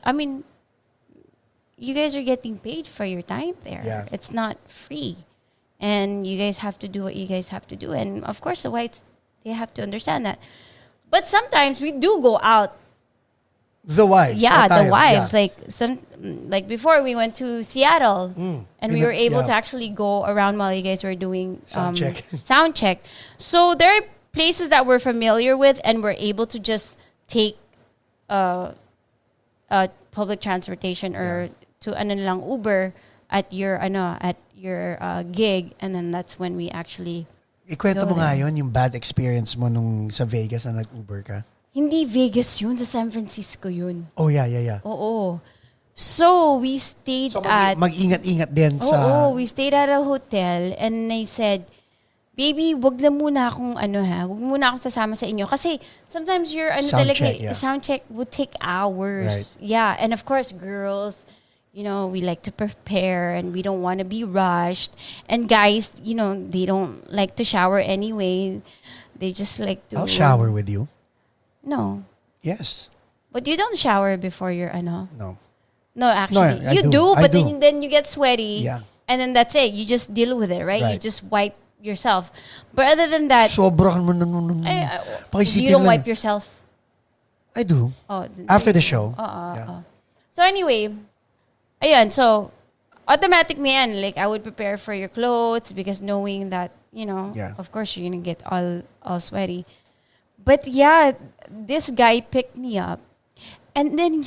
are getting paid for your time there. Yeah. It's not free. And you guys have to do what you guys have to do. And of course, the whites, they have to understand that. But sometimes we do go out. The wives. Yeah, the wives. Yeah. Like before, we went to Seattle. And we were able to actually go around while you guys were doing sound check. So there are places that we're familiar with and we're able to just take public transportation or to lang Uber at your gig, and then that's when we actually Ikwento mo nga yun, yung bad experience mo nung sa Vegas na nag-Uber ka. Hindi Vegas yun, sa San Francisco yun. Oh, yeah. Oo. So, we stayed at... mag-ingat-ingat din sa... Oo, we stayed at a hotel and I said, baby, wag lang muna akong wag muna akong sasama sa inyo. Kasi sometimes your sound check would take hours. Right. Yeah, and of course, girls, we like to prepare and we don't want to be rushed. And guys, they don't like to shower anyway. They just like to... I'll shower with you. No. Yes. But you don't shower before your No. No, actually. No, I you do. but then you get sweaty. Yeah. And then that's it. You just deal with it, right? You just wipe yourself. But other than that... Sobrang you don't wipe yourself? I do. Oh, after the show. So anyway, ayun, so automatic mo yan. Like, I would prepare for your clothes because knowing that, of course, you're going to get all sweaty. But yeah, this guy picked me up. And then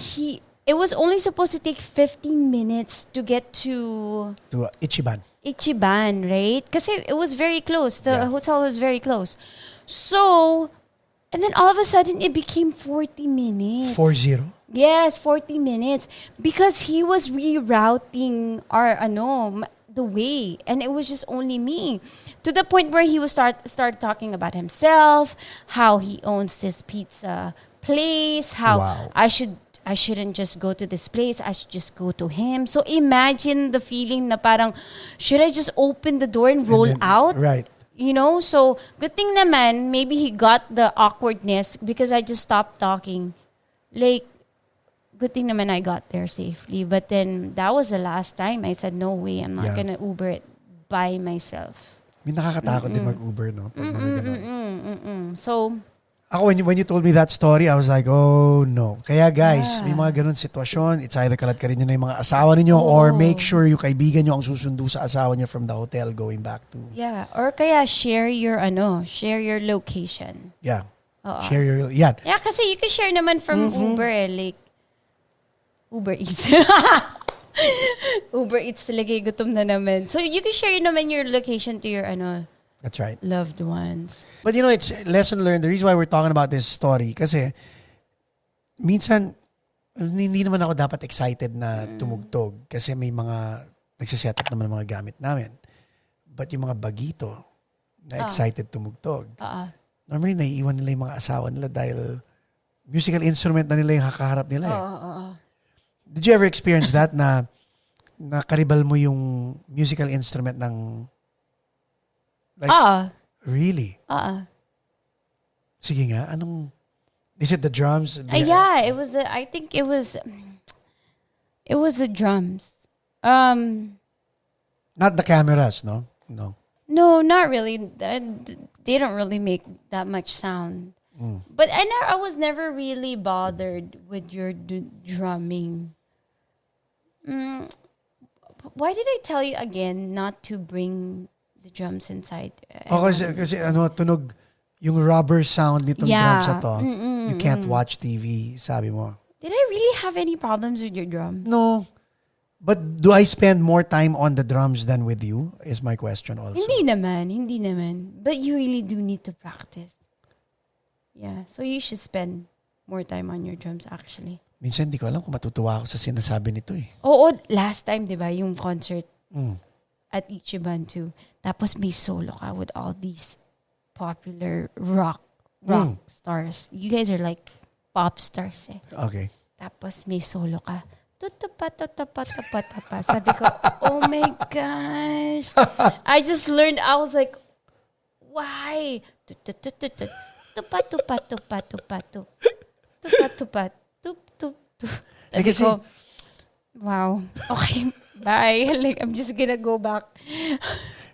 it was only supposed to take 15 minutes to get to Ichiban, right? Kasi it was very close. The hotel was very close. So, and then all of a sudden, it became 40 minutes. 40? Yes, 40 minutes. Because he was rerouting our, the way. And it was just only me. To the point where he was start talking about himself, how he owns this pizza place, how I shouldn't just go to this place, I should just go to him. So imagine the feeling na parang, should I just open the door and roll out? Right. So good thing naman, maybe he got the awkwardness because I just stopped talking. Like, good thing naman I got there safely. But then, that was the last time. I said, no way, I'm not gonna Uber it by myself. May nakakatakot din mag-Uber, no? So, ako, when you told me that story, I was like, oh, no. Kaya guys, may mga ganun sitwasyon. It's either kalat-karin nyo na yung mga asawa ninyo or make sure yung kaibigan nyo ang susundo sa asawa nyo from the hotel going back to... Yeah. Or kaya share your location. Yeah. Share your... Yeah. Yeah, kasi you can share naman from Uber like Uber Eats. Uber Eats talaga gutom na naman. So you can share naman your location to your That's right. loved ones. But it's lesson learned. The reason why we're talking about this story, kasi minsan, hindi naman ako dapat excited na tumugtog kasi may mga nagsiset up naman ng mga gamit namin. But yung mga bagito na excited tumugtog, normally naiiwan nila yung mga asawa nila dahil musical instrument na nila yung kakaharap nila. Did you ever experience that na karibal mo yung musical instrument ng really? Sige nga, is it the drums? Yeah, it was. I think it was. It was the drums. Not the cameras, no? No. No, not really. They don't really make that much sound. But I was never really bothered with your drumming. Why did I tell you again not to bring the drums inside? Kasi tunog yung rubber sound nitong drums na to. You can't watch TV, sabi mo. Did I really have any problems with your drums? No. But do I spend more time on the drums than with you? Is my question also. Hindi naman. But you really do need to practice. Yeah. So you should spend more time on your drums actually. Minsan hindi ko alam kung matutuwa ako sa sinasabi nito eh. Oo, last time, di ba, yung concert at Ichiban too. Tapos may solo ka with all these popular rock stars. You guys are like pop stars eh. Okay. Tapos may solo ka. Tutupat. Sabi ko, oh my gosh. I just learned, I was like, why? Tupat. Kasi, wow. Okay, bye. Like, I'm just gonna go back.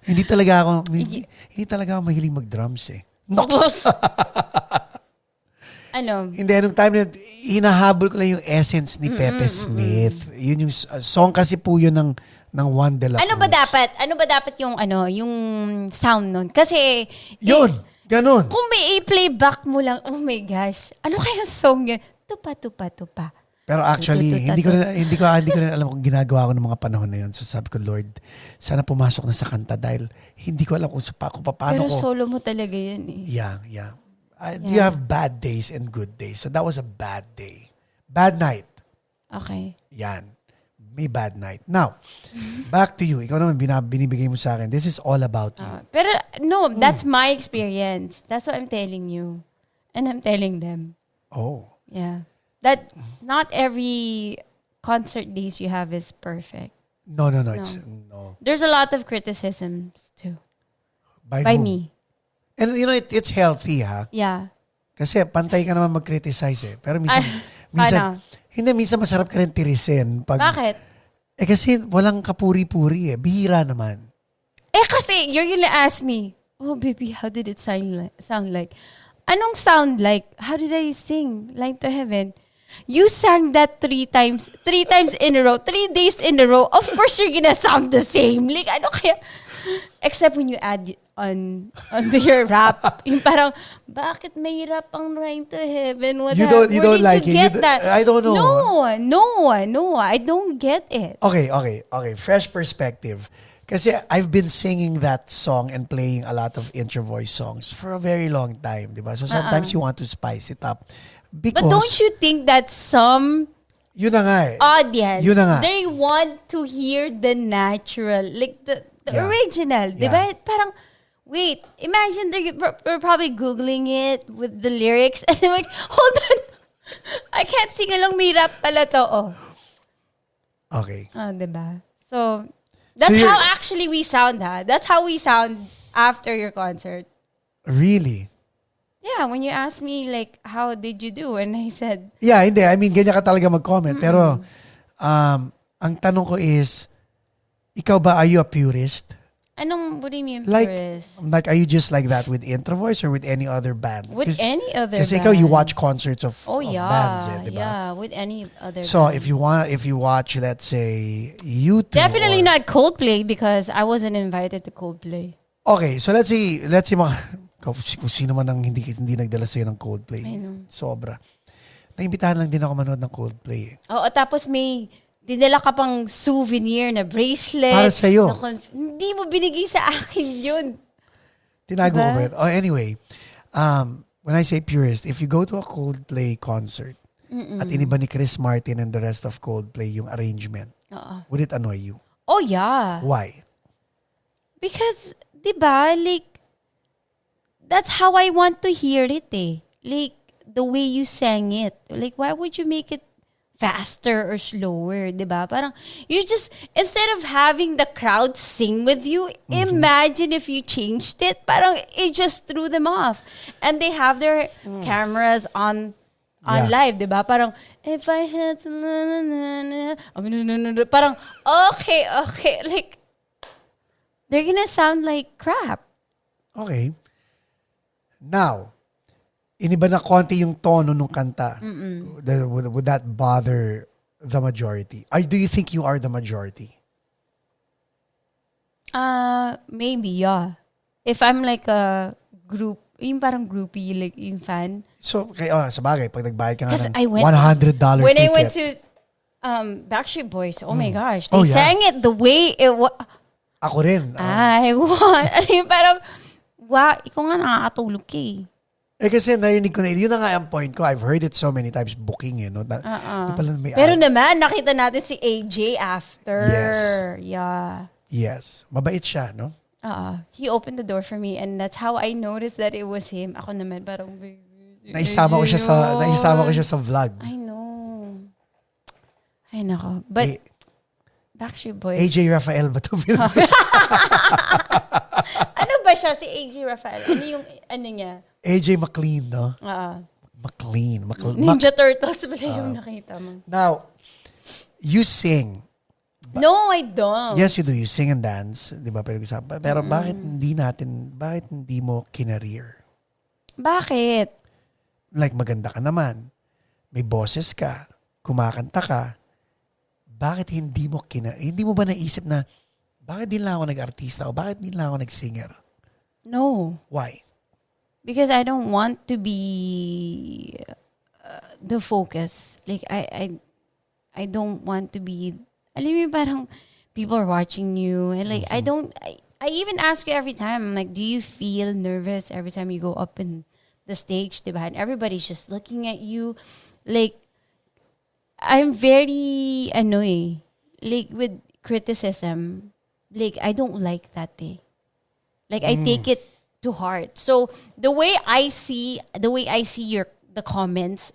hindi talaga ako mahilig mag-drums eh. Nox! Hindi, anong time na hinahabol ko lang yung essence ni Pepe Smith. Yun yung song kasi po yun ng Juan de la Cruz. Ano ba dapat yung yung sound nun? Kasi yun, ganun. Kung may i-playback mo lang, oh my gosh. Ano kaya song yun? Tupa. Pero actually, hindi ko rin alam kung ginagawa ko ng mga panahon na yun. So sabi ko, Lord, sana pumasok na sa kanta dahil hindi ko alam kung paano ko. Pero solo mo talaga yan eh. Yeah. You have bad days and good days. So that was a bad day. Bad night. Okay. Yan. May bad night. Now, back to you. Ikaw naman binibigay mo sa akin. This is all about you. Pero no, that's my experience. That's what I'm telling you. And I'm telling them. Oh. Yeah. That not every concert days you have is perfect. No. No. There's a lot of criticisms too. By me. And it's healthy, ha? Yeah. Kasi pantay ka naman mag-criticize eh. Pero minsan masarap ka rin tirisin. Bakit? Kasi walang kapuri-puri eh. Bihira naman. Kasi you're gonna ask me, oh baby, how did it sound like? Anong sound like? How did I sing Light to Heaven? You sang that 3 times in a row, 3 days in a row. Of course, you're gonna sound the same. Like, ano kaya? Except when you add onto your rap. Yung parang, bakit may rap ang Light to Heaven? You don't like it? That? I don't know. No, I don't get it. Okay. Fresh perspective. Kasi I've been singing that song and playing a lot of intro voice songs for a very long time, diba? So sometimes you want to spice it up. Because, but don't you think that some yun na nga eh. audience, yun na nga. They want to hear the natural, like the original, diba? Parang, wait, imagine they're probably Googling it with the lyrics and they're like, hold on, I can't sing along, may rap pala to, oh. Okay. Oh, diba? So, that's how actually we sound, ha? That's how we sound after your concert. Really? Yeah, when you asked me, like, how did you do? And I said... Yeah, hindi. I mean, ganyan ka talaga mag-comment. Pero, ang tanong ko is, ikaw ba, are you a purist? What do you mean purist? Like, are you just like that with intro voice or with any other band? With any other band. Kasi ikaw, you watch concerts of bands, eh, diba? Yeah, with any other So, band. if you watch, let's say, YouTube. Definitely not Coldplay because I wasn't invited to Coldplay. Okay, so let's see mga... Kung sino man ang hindi nagdala sa'yo ng Coldplay. Sobra. Naimbitahan lang din ako manood ng Coldplay. Oo, tapos may dinala ka pang souvenir na bracelet. Para sa'yo. Hindi mo binigay sa akin yun. Tinago ko Diba? ba yun? Oh, anyway, when I say purist, if you go to a Coldplay concert at iniba ni Chris Martin and the rest of Coldplay yung arrangement, would it annoy you? Oh, yeah. Why? Because, di ba, like, that's how I want to hear it eh. Like, the way you sang it. Like, why would you make it faster or slower, di ba? Parang, you just, instead of having the crowd sing with you, imagine if you changed it. Parang, it just threw them off. And they have their cameras on live, di ba? Parang, if I had some, parang, okay. Like, they're gonna sound like crap. Okay. Now, iniba na konti yung tono ng kanta. Would that bother the majority? Do you think you are the majority? Maybe, yeah. If I'm like a group, yung parang groupie, like yung fan. So, sa bagay, pag nagbayad ka nga ng $100 when ticket. I went to Backstreet Boys, oh my gosh, they sang it the way it was. Ako rin. I want. Parang, wow, ikaw nga nakakatulog ka eh. Kasi narinig ko na, yun na nga ang point ko. I've heard it so many times, booking eh. No? Pero naman, nakita natin si AJ after. Yes. Yeah. Yes. Mabait siya, no? He opened the door for me and that's how I noticed that it was him. Ako naman, parang, Naisama ko siya sa vlog. I know. Ay, nako. But, Backstreet Boys. AJ Rafael ba ito? Ano ba siya, si AJ Rafael? Ano yung, niya? AJ McLean, no? McLean. Ninja Turtles ba yung nakita mo? Now, you sing. No, I don't. Yes, you do. You sing and dance. Di ba? Pero bakit hindi mo kinareer? Bakit? Like, maganda ka naman. May boses ka. Kumakanta ka. Bakit hindi mo ba naisip na, bakit din lang ako nag-artista o bakit din lang ako nag-singer? No. Why? Because I don't want to be the focus. Like, I don't want to be, alam mo parang people are watching you. And like, I even ask you every time, I'm like, do you feel nervous every time you go up in the stage, diba? And everybody's just looking at you. Like, I'm very, like with criticism, like, I don't like that eh. Like, I take it to heart. So, the way I see the comments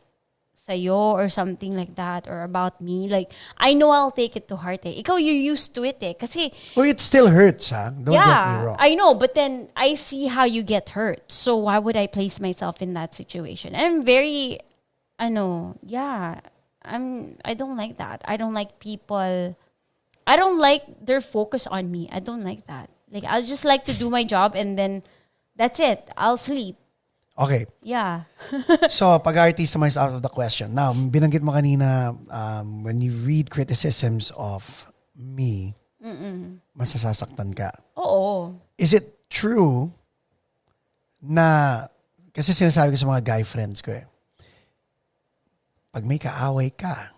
sa'yo or something like that or about me, like, I know I'll take it to heart eh. Ikaw, you're used to it eh. Kasi, well, it still hurts, ha? Don't get me wrong. I know, but then I see how you get hurt. So, why would I place myself in that situation? And I'm very, I don't like that. I don't like people, I don't like their focus on me. I don't like that. Like, I'll just like to do my job and then that's it. I'll sleep. Okay. Yeah. So, pag-artista mo is out of the question. Now, binanggit mo kanina, when you read criticisms of me, masasasaktan ka. Oo. Is it true na, kasi sinasabi ko sa mga guy friends ko eh, pag may kaaway ka,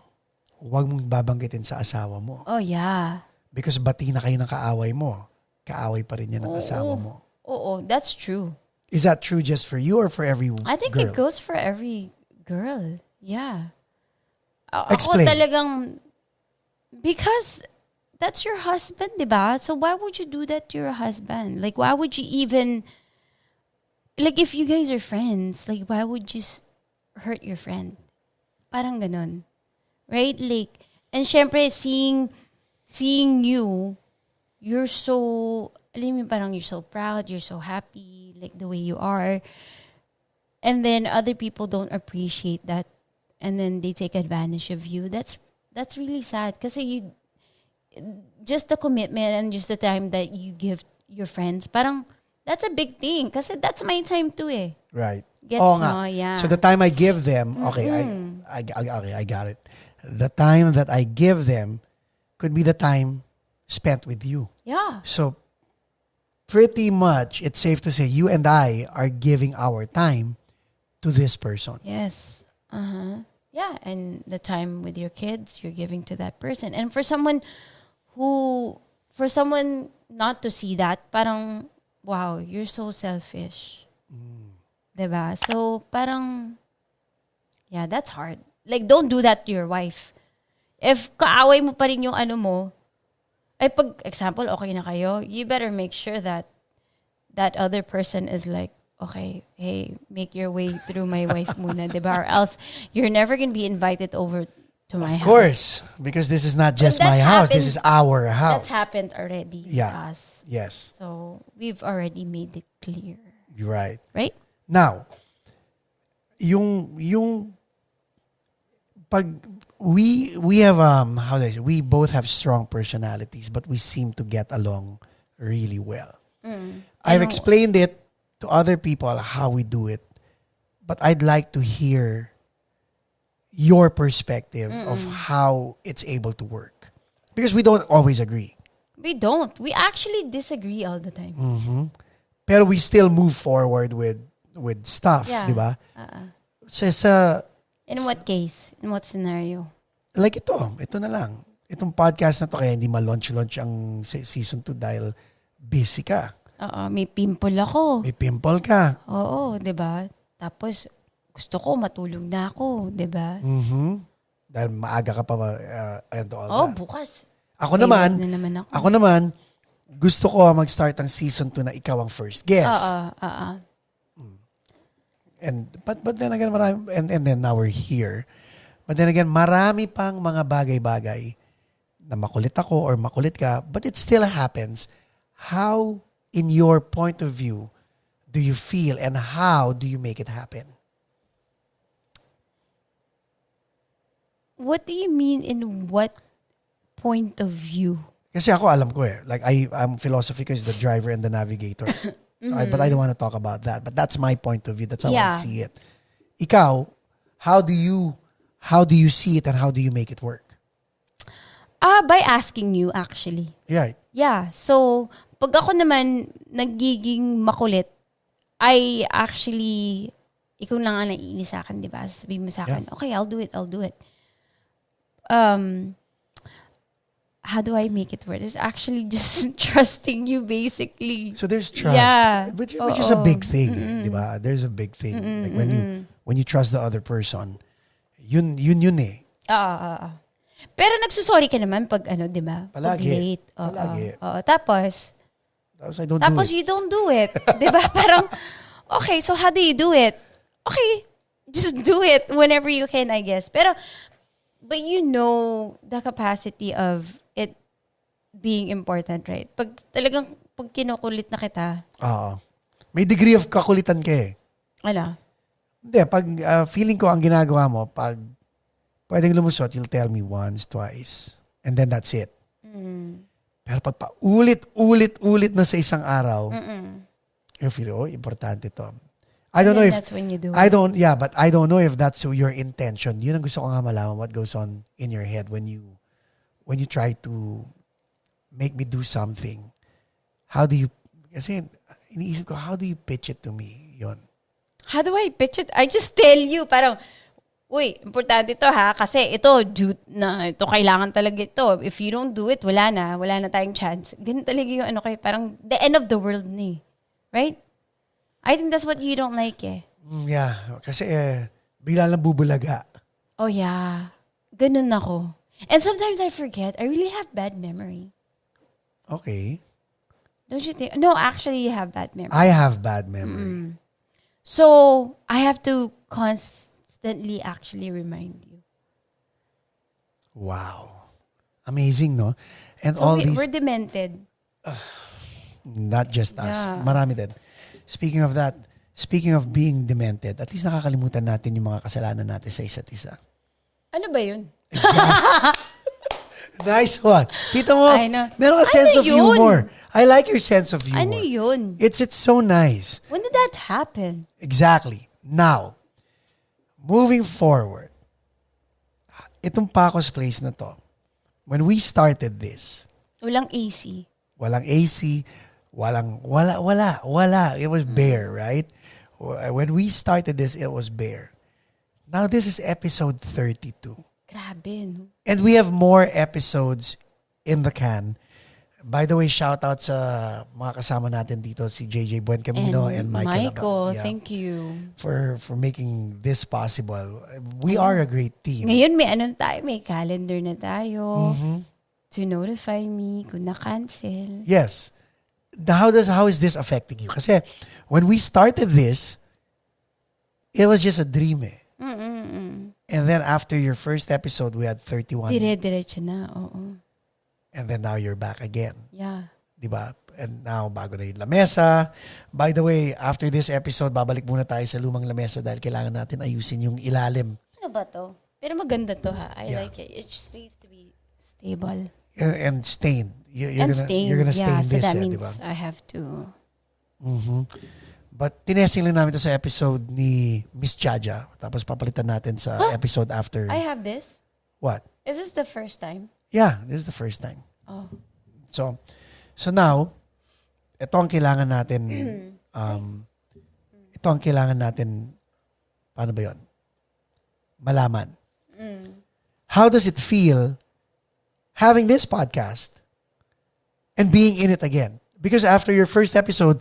huwag mong babanggitin sa asawa mo. Oh, yeah. Because bati na kayo ng kaaway mo. Kaaway pa rin yan ng asawa mo. Oo, that's true. Is that true just for you or for every girl? I think it goes for every girl. Yeah. Explain. Ako talagang, because that's your husband, diba? So why would you do that to your husband? Like, why would you even, like, if you guys are friends, like, why would you hurt your friend? Parang ganon. Right? Like, and syempre, seeing you, you're so, alam mo, parang you're so proud, you're so happy, like the way you are. And then other people don't appreciate that. And then they take advantage of you. That's really sad. Kasi just the commitment and just the time that you give your friends, parang, that's a big thing. Kasi that's my time too eh. Right. Gets mo, yeah. So the time I give them, okay, I got it. The time that I give them could be the time spent with you. Yeah. So pretty much, it's safe to say you and I are giving our time to this person. Yes. Yeah, and the time with your kids, you're giving to that person. And for someone not to see that, parang wow, you're so selfish. Diba? So, parang, yeah, that's hard. Like, don't do that to your wife. If kaaway mo pa rin yung ano mo, ay pag, example, okay na kayo, you better make sure that that other person is like, okay, hey, make your way through my wife muna, diba? Or else, you're never gonna be invited over to my house. Of course, because this is not just my house, this is our house. That's happened already to us. Yes. So, we've already made it clear. You're right. Right? Now, yung pag we have how do I say, we both have strong personalities, but we seem to get along really well. I've explained it to other people how we do it, but I'd like to hear your perspective of how it's able to work, because we don't always agree. We don't. We actually disagree all the time. Pero we still move forward with stuff, Yeah. di ba? Sa In what case? In what scenario? like ito na lang. Itong podcast na to kaya hindi ma-launch ang season 2 dahil busy ka. Oo, may pimple ako. May pimple ka. Oo, 'di ba? Tapos gusto ko matulog na ako, 'di ba? Dahil maaga ka pa and all Oh, that. bukas. Ako May naman, work na naman ako. ako naman, gusto ko mag-start ang season 2 na ikaw ang first guest. Oo. And but then again, marami, and then now we're here. But then again, marami pang mga bagay-bagay na makulit ako or makulit ka, but it still happens. How, in your point of view, do you feel and how do you make it happen? What do you mean in what point of view? Kasi ako alam ko like I'm philosophy ko is the driver and the navigator. But I don't want to talk about that. But that's my point of view. That's how I see it. Ikaw, how do you see it and how do you make it work? By asking you actually. Right. Yeah. So, pag ako naman nagiging makulit, I actually, ikaw lang ang naiinis sa akin, di ba? Sabihin mo sa akin, okay, I'll do it. How do I make it work? It's actually just trusting you, basically. So there's trust. Yeah. Which is a big thing, di ba? There's a big thing. Like when you trust the other person, yun eh. Pero nagsusorry ka naman pag di ba? Palagi. Pag late. Palagi. Tapos I don't do it. you don't do it. Di ba? Parang, okay, so how do you do it? Okay, just do it whenever you can, I guess. But you know the capacity of it being important, right? Pag kinukulit na kita. May degree of kakulitan ka eh. Ano? Hindi, pag feeling ko ang ginagawa mo, pag pwedeng lumusot, you'll tell me once, twice. And then that's it. Pero pag paulit-ulit na sa isang araw, you feel, importante to. I don't know if that's when you do it. But I don't know if that's your intention. Yun ang gusto ko nga malaman, what goes on in your head when you try to make me do something. How do you, kasi iniisip ko, how do you pitch it to me? Yun. How do I pitch it? I just tell you, parang, uy, importante ito ha, kasi ito, ito kailangan talaga ito. If you don't do it, wala na tayong chance. Ganun talaga yung parang the end of the world ni. Right? I think that's what you don't like eh. Yeah, kasi bigla lang bubulaga. Oh yeah. Ganun ako. And sometimes I forget. I really have bad memory. Okay. Don't you think? No, actually you have bad memory. I have bad memory. So, I have to constantly actually remind you. Wow. Amazing, no? And So, all these, we're demented. not just us. Yeah. Marami din. Speaking of being demented, at least nakakalimutan natin yung mga kasalanan natin sa isa't isa. Ano ba yun? Nice one. Kita mo, I know. meron ka sense of yun? humor. I like your sense of humor. Ano yun? It's so nice. When did that happen? Exactly. Now, moving forward, itong Pacos place na to, when we started this, Walang AC. walang AC, wala. It was bare, right? When we started this, it was bare. Now, this is episode 32. Grabe, no? And we have more episodes in the can. By the way, shout out sa mga kasama natin dito, si JJ Buencamino and Michael. Thank you. For making this possible. We are a great team. Ngayon may calendar na tayo to notify me kung na-cancel. Yes. How is this affecting you? Kasi when we started this, it was just a dream eh. And then after your first episode, we had 31. Dire-diretso na, oo. And then now you're back again. Yeah. Diba? And now, bago na yung lamesa. By the way, after this episode, babalik muna tayo sa lumang lamesa dahil kailangan natin ayusin yung ilalim. Ano ba to? Pero maganda to ha. I like it. It just needs to be stable. And stained. You're gonna stain so this, that means diba? I have to. But tinesting lang namin ito sa episode ni Miss Jaja. Tapos papalitan natin sa episode after. I have this? What? Is this the first time? Yeah, this is the first time. Oh. So now, ito ang kailangan natin, paano ba yun? Malaman. How does it feel having this podcast and being in it again? Because after your first episode,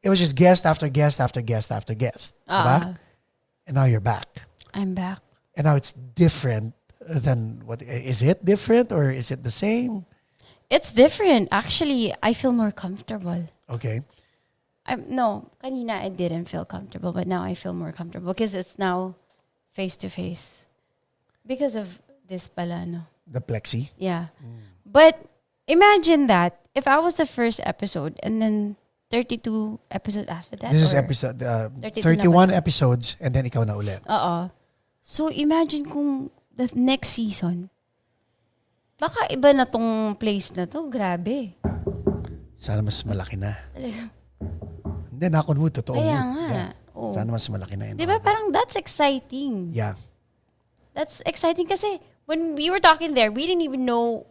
it was just guest after guest after guest after guest. Diba? And now you're back. I'm back. And now it's different than what, is it different or is it the same? It's different. Actually, I feel more comfortable. Okay. Kanina I didn't feel comfortable, but now I feel more comfortable because it's now face to face. Because of this pala, no? The plexi? Yeah. But imagine that if I was the first episode and then 32 episodes after that. This is episode 31 episodes and then ikaw na ulit. So imagine kung the next season, baka iba na tong place na to. Grabe. Sana mas malaki na. Hindi, nakon mo, totoo. Kaya nga. Yeah. Sana mas malaki na yun. Diba parang that's exciting. Yeah. That's exciting kasi when we were talking there, we didn't even know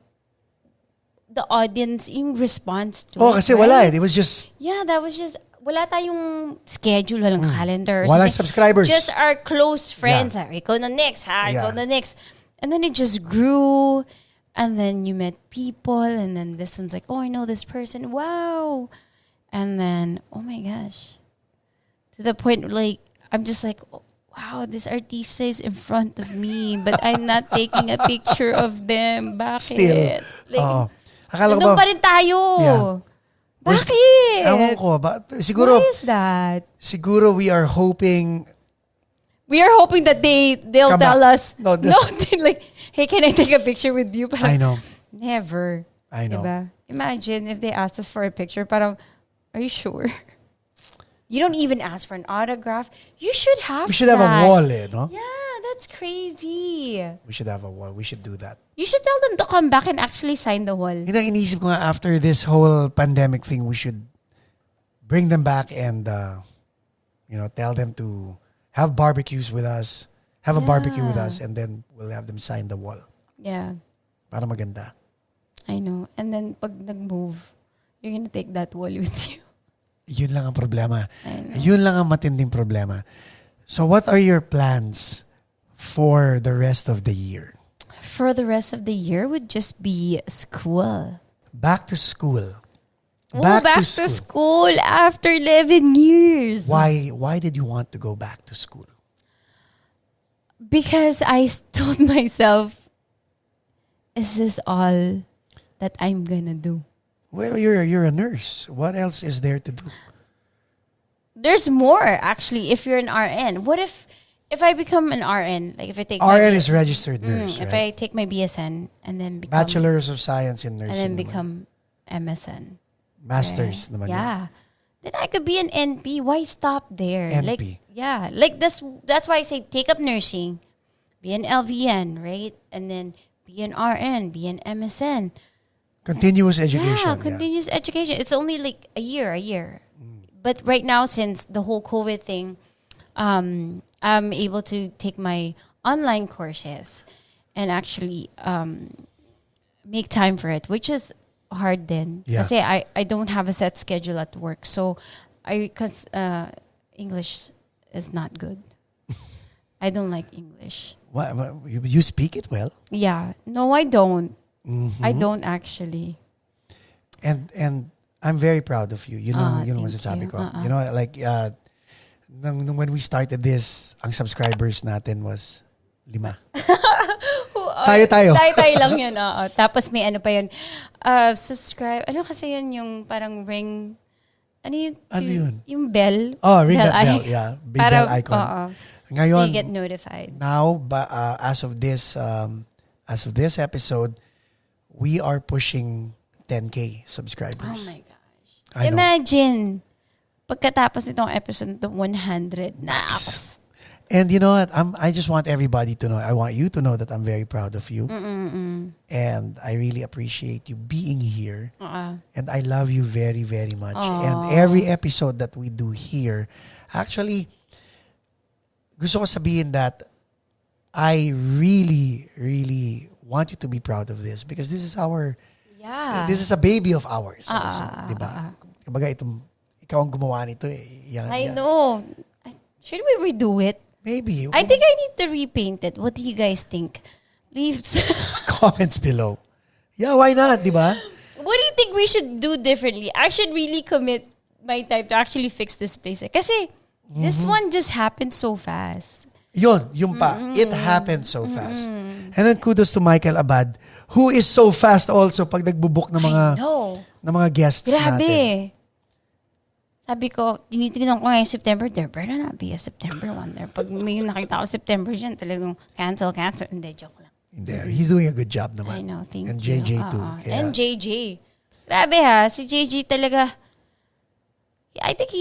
the audience in response to it. Kasi wala eh. It was just... Yeah, that was just... Wala tayong schedule, walang calendar. Walang subscribers. Just our close friends. Yeah. Ikaw na next, ha? Ikaw na next. And then it just grew. And then you met people. And then this one's like, oh, I know this person. Wow. And then, oh my gosh. To the point, like, I'm just like, oh, wow, this artista is in front of me. But I'm not taking a picture of them. Bakit? Still. Like, akala nandun pa rin tayo. Yeah. Bakit? Ewan ko. Siguro, why is that? Siguro we are hoping... We are hoping that they'll tell us, no, like, hey, can I take a picture with you? Parang, I know. Never. I know. Diba? Imagine if they asked us for a picture, parang, are you sure? You don't even ask for an autograph. You should have We should have a wall eh, no? Yeah, that's crazy. We should have a wall. We should do that. You should tell them to come back and actually sign the wall. Yun ang inisip ko nga after this whole pandemic thing, we should bring them back and, tell them to have barbecues with us, have a barbecue with us, and then we'll have them sign the wall. Yeah. Para maganda. I know. And then pag nag-move, you're gonna take that wall with you. Yun lang ang problema. Yun lang ang matinding problema. So what are your plans for the rest of the year? For the rest of the year would just be school. Back to school. Back to school after 11 years. Why did you want to go back to school? Because I told myself, is this all that I'm gonna do? Well, you're a nurse. What else is there to do? There's more actually. If you're an RN, what if I become an RN? Like if I take RN is registered nurse. If right? I take my BSN and then become Bachelor's of Science in Nursing, and then naman. become MSN, Masters naman. yeah. Then I could be an NP. Why stop there? NP. Like that's why I say take up nursing, be an LVN, right? And then be an RN, be an MSN. Continuous education. Yeah, continuous education. It's only like a year. But right now, since the whole COVID thing, I'm able to take my online courses and actually make time for it, which is hard then. Yeah. Kasi I don't have a set schedule at work. So, because English is not good. I don't like English. What, you speak it well? Yeah. No, I don't. Mm-hmm. I don't actually. And I'm very proud of you. Yun ang Thank masasabi you. ko. You know, like, nung when we started this, ang subscribers natin was 5. Tayo. Tayo lang yun. Oo. Tapos may ano pa yun. Subscribe. Ano kasi yun yung parang ring. Ano yun? Ano yun? Yung bell. Oh, ring that bell. icon. Yeah. Big bell icon. Ngayon, you get notified. now, as of this episode, we are pushing 10K subscribers. Oh my gosh. I know. Imagine, pagkatapos nitong episode na 100, naakas. And you know what? I just want everybody to know. I want you to know that I'm very proud of you. And I really appreciate you being here. And I love you very, very much. And every episode that we do here, actually, gusto ko sabihin that I really, really want you to be proud of this because this is this is a baby of ours. Also, diba? Kumbaga ikaw ang gumawa nito eh. I know. Should we redo it? Maybe. I think I need to repaint it. What do you guys think? Leave comments below. Yeah, why not, di ba? What do you think we should do differently? I should really commit my time to actually fix this place. Kasi this one just happened so fast. Yung pa. It happened so fast. And then kudos to Michael Abad, who is so fast also pag nagbubook ng mga guests Grabe. natin. Sabi ko, tinitingnan ko ngayon September, there better not be a September one there. Pag may nakita ko September dyan, talagang cancel. Hindi, joke lang. Hindi. He's doing a good job naman. I know, thank and you. And JJ too. Kaya, and JJ. Grabe ha, si JJ talaga, I think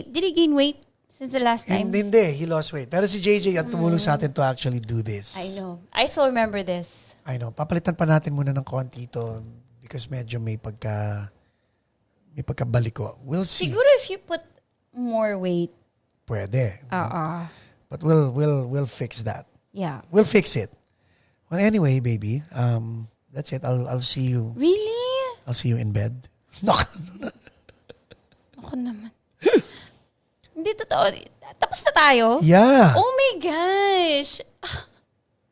did he gain weight since the last time? Hindi, he lost weight. Pero si JJ ang tumulong sa atin to actually do this. I know. I still remember this. I know. Papalitan pa natin muna ng konti ito because medyo may pagkabaliko. We'll see. Siguro if you put more weight. Pwede. But we'll fix that. Yeah. We'll fix it. Well, anyway, baby, that's it. I'll see you. Really? I'll see you in bed. No. Ako naman. Hindi totoo. Tapos na tayo? Yeah. Oh my gosh.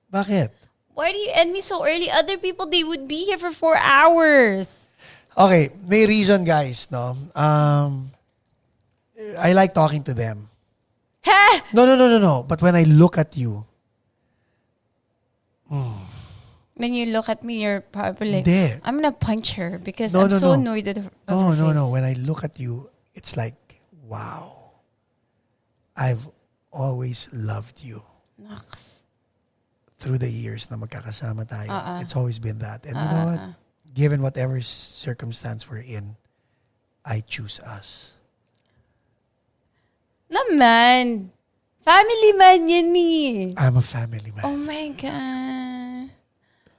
Bakit? Why do you end me so early? Other people, they would be here for 4 hours. Okay, may reason, guys, no? I like talking to them. Ha? No. But when I look at you, When you look at me, you're probably like, Hindi. I'm gonna punch her because No, I'm no, so no. annoyed at her face. No. When I look at you, it's like, wow. I've always loved you. Naks. Through the years na magkakasama tayo. It's always been that. And you know what? Given whatever circumstance we're in, I choose us. Naman. Family man yan eh. I'm a family man. Oh my God.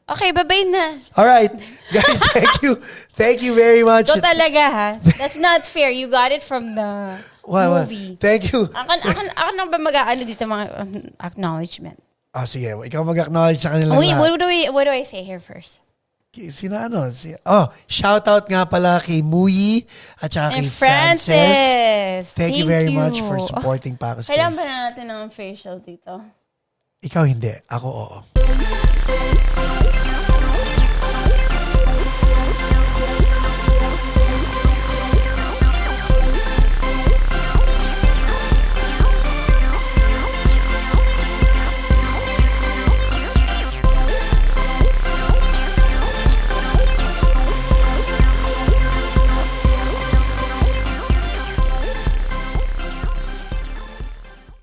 Okay, bye-bye na. All right. Guys, thank you. Thank you very much. Ito talaga ha. That's not fair. You got it from the movie. Thank you. Ako na ba mag-aano dito mga acknowledgement? Sige. Ikaw mag-acknowledge sa kanila Wait, lahat. what do I say here first? Shout out nga pala kay Muyi at saka kay Frances. Thank you very much for supporting Pacos. Kailangan ba na natin ng facial dito? Ikaw hindi. Ako oo.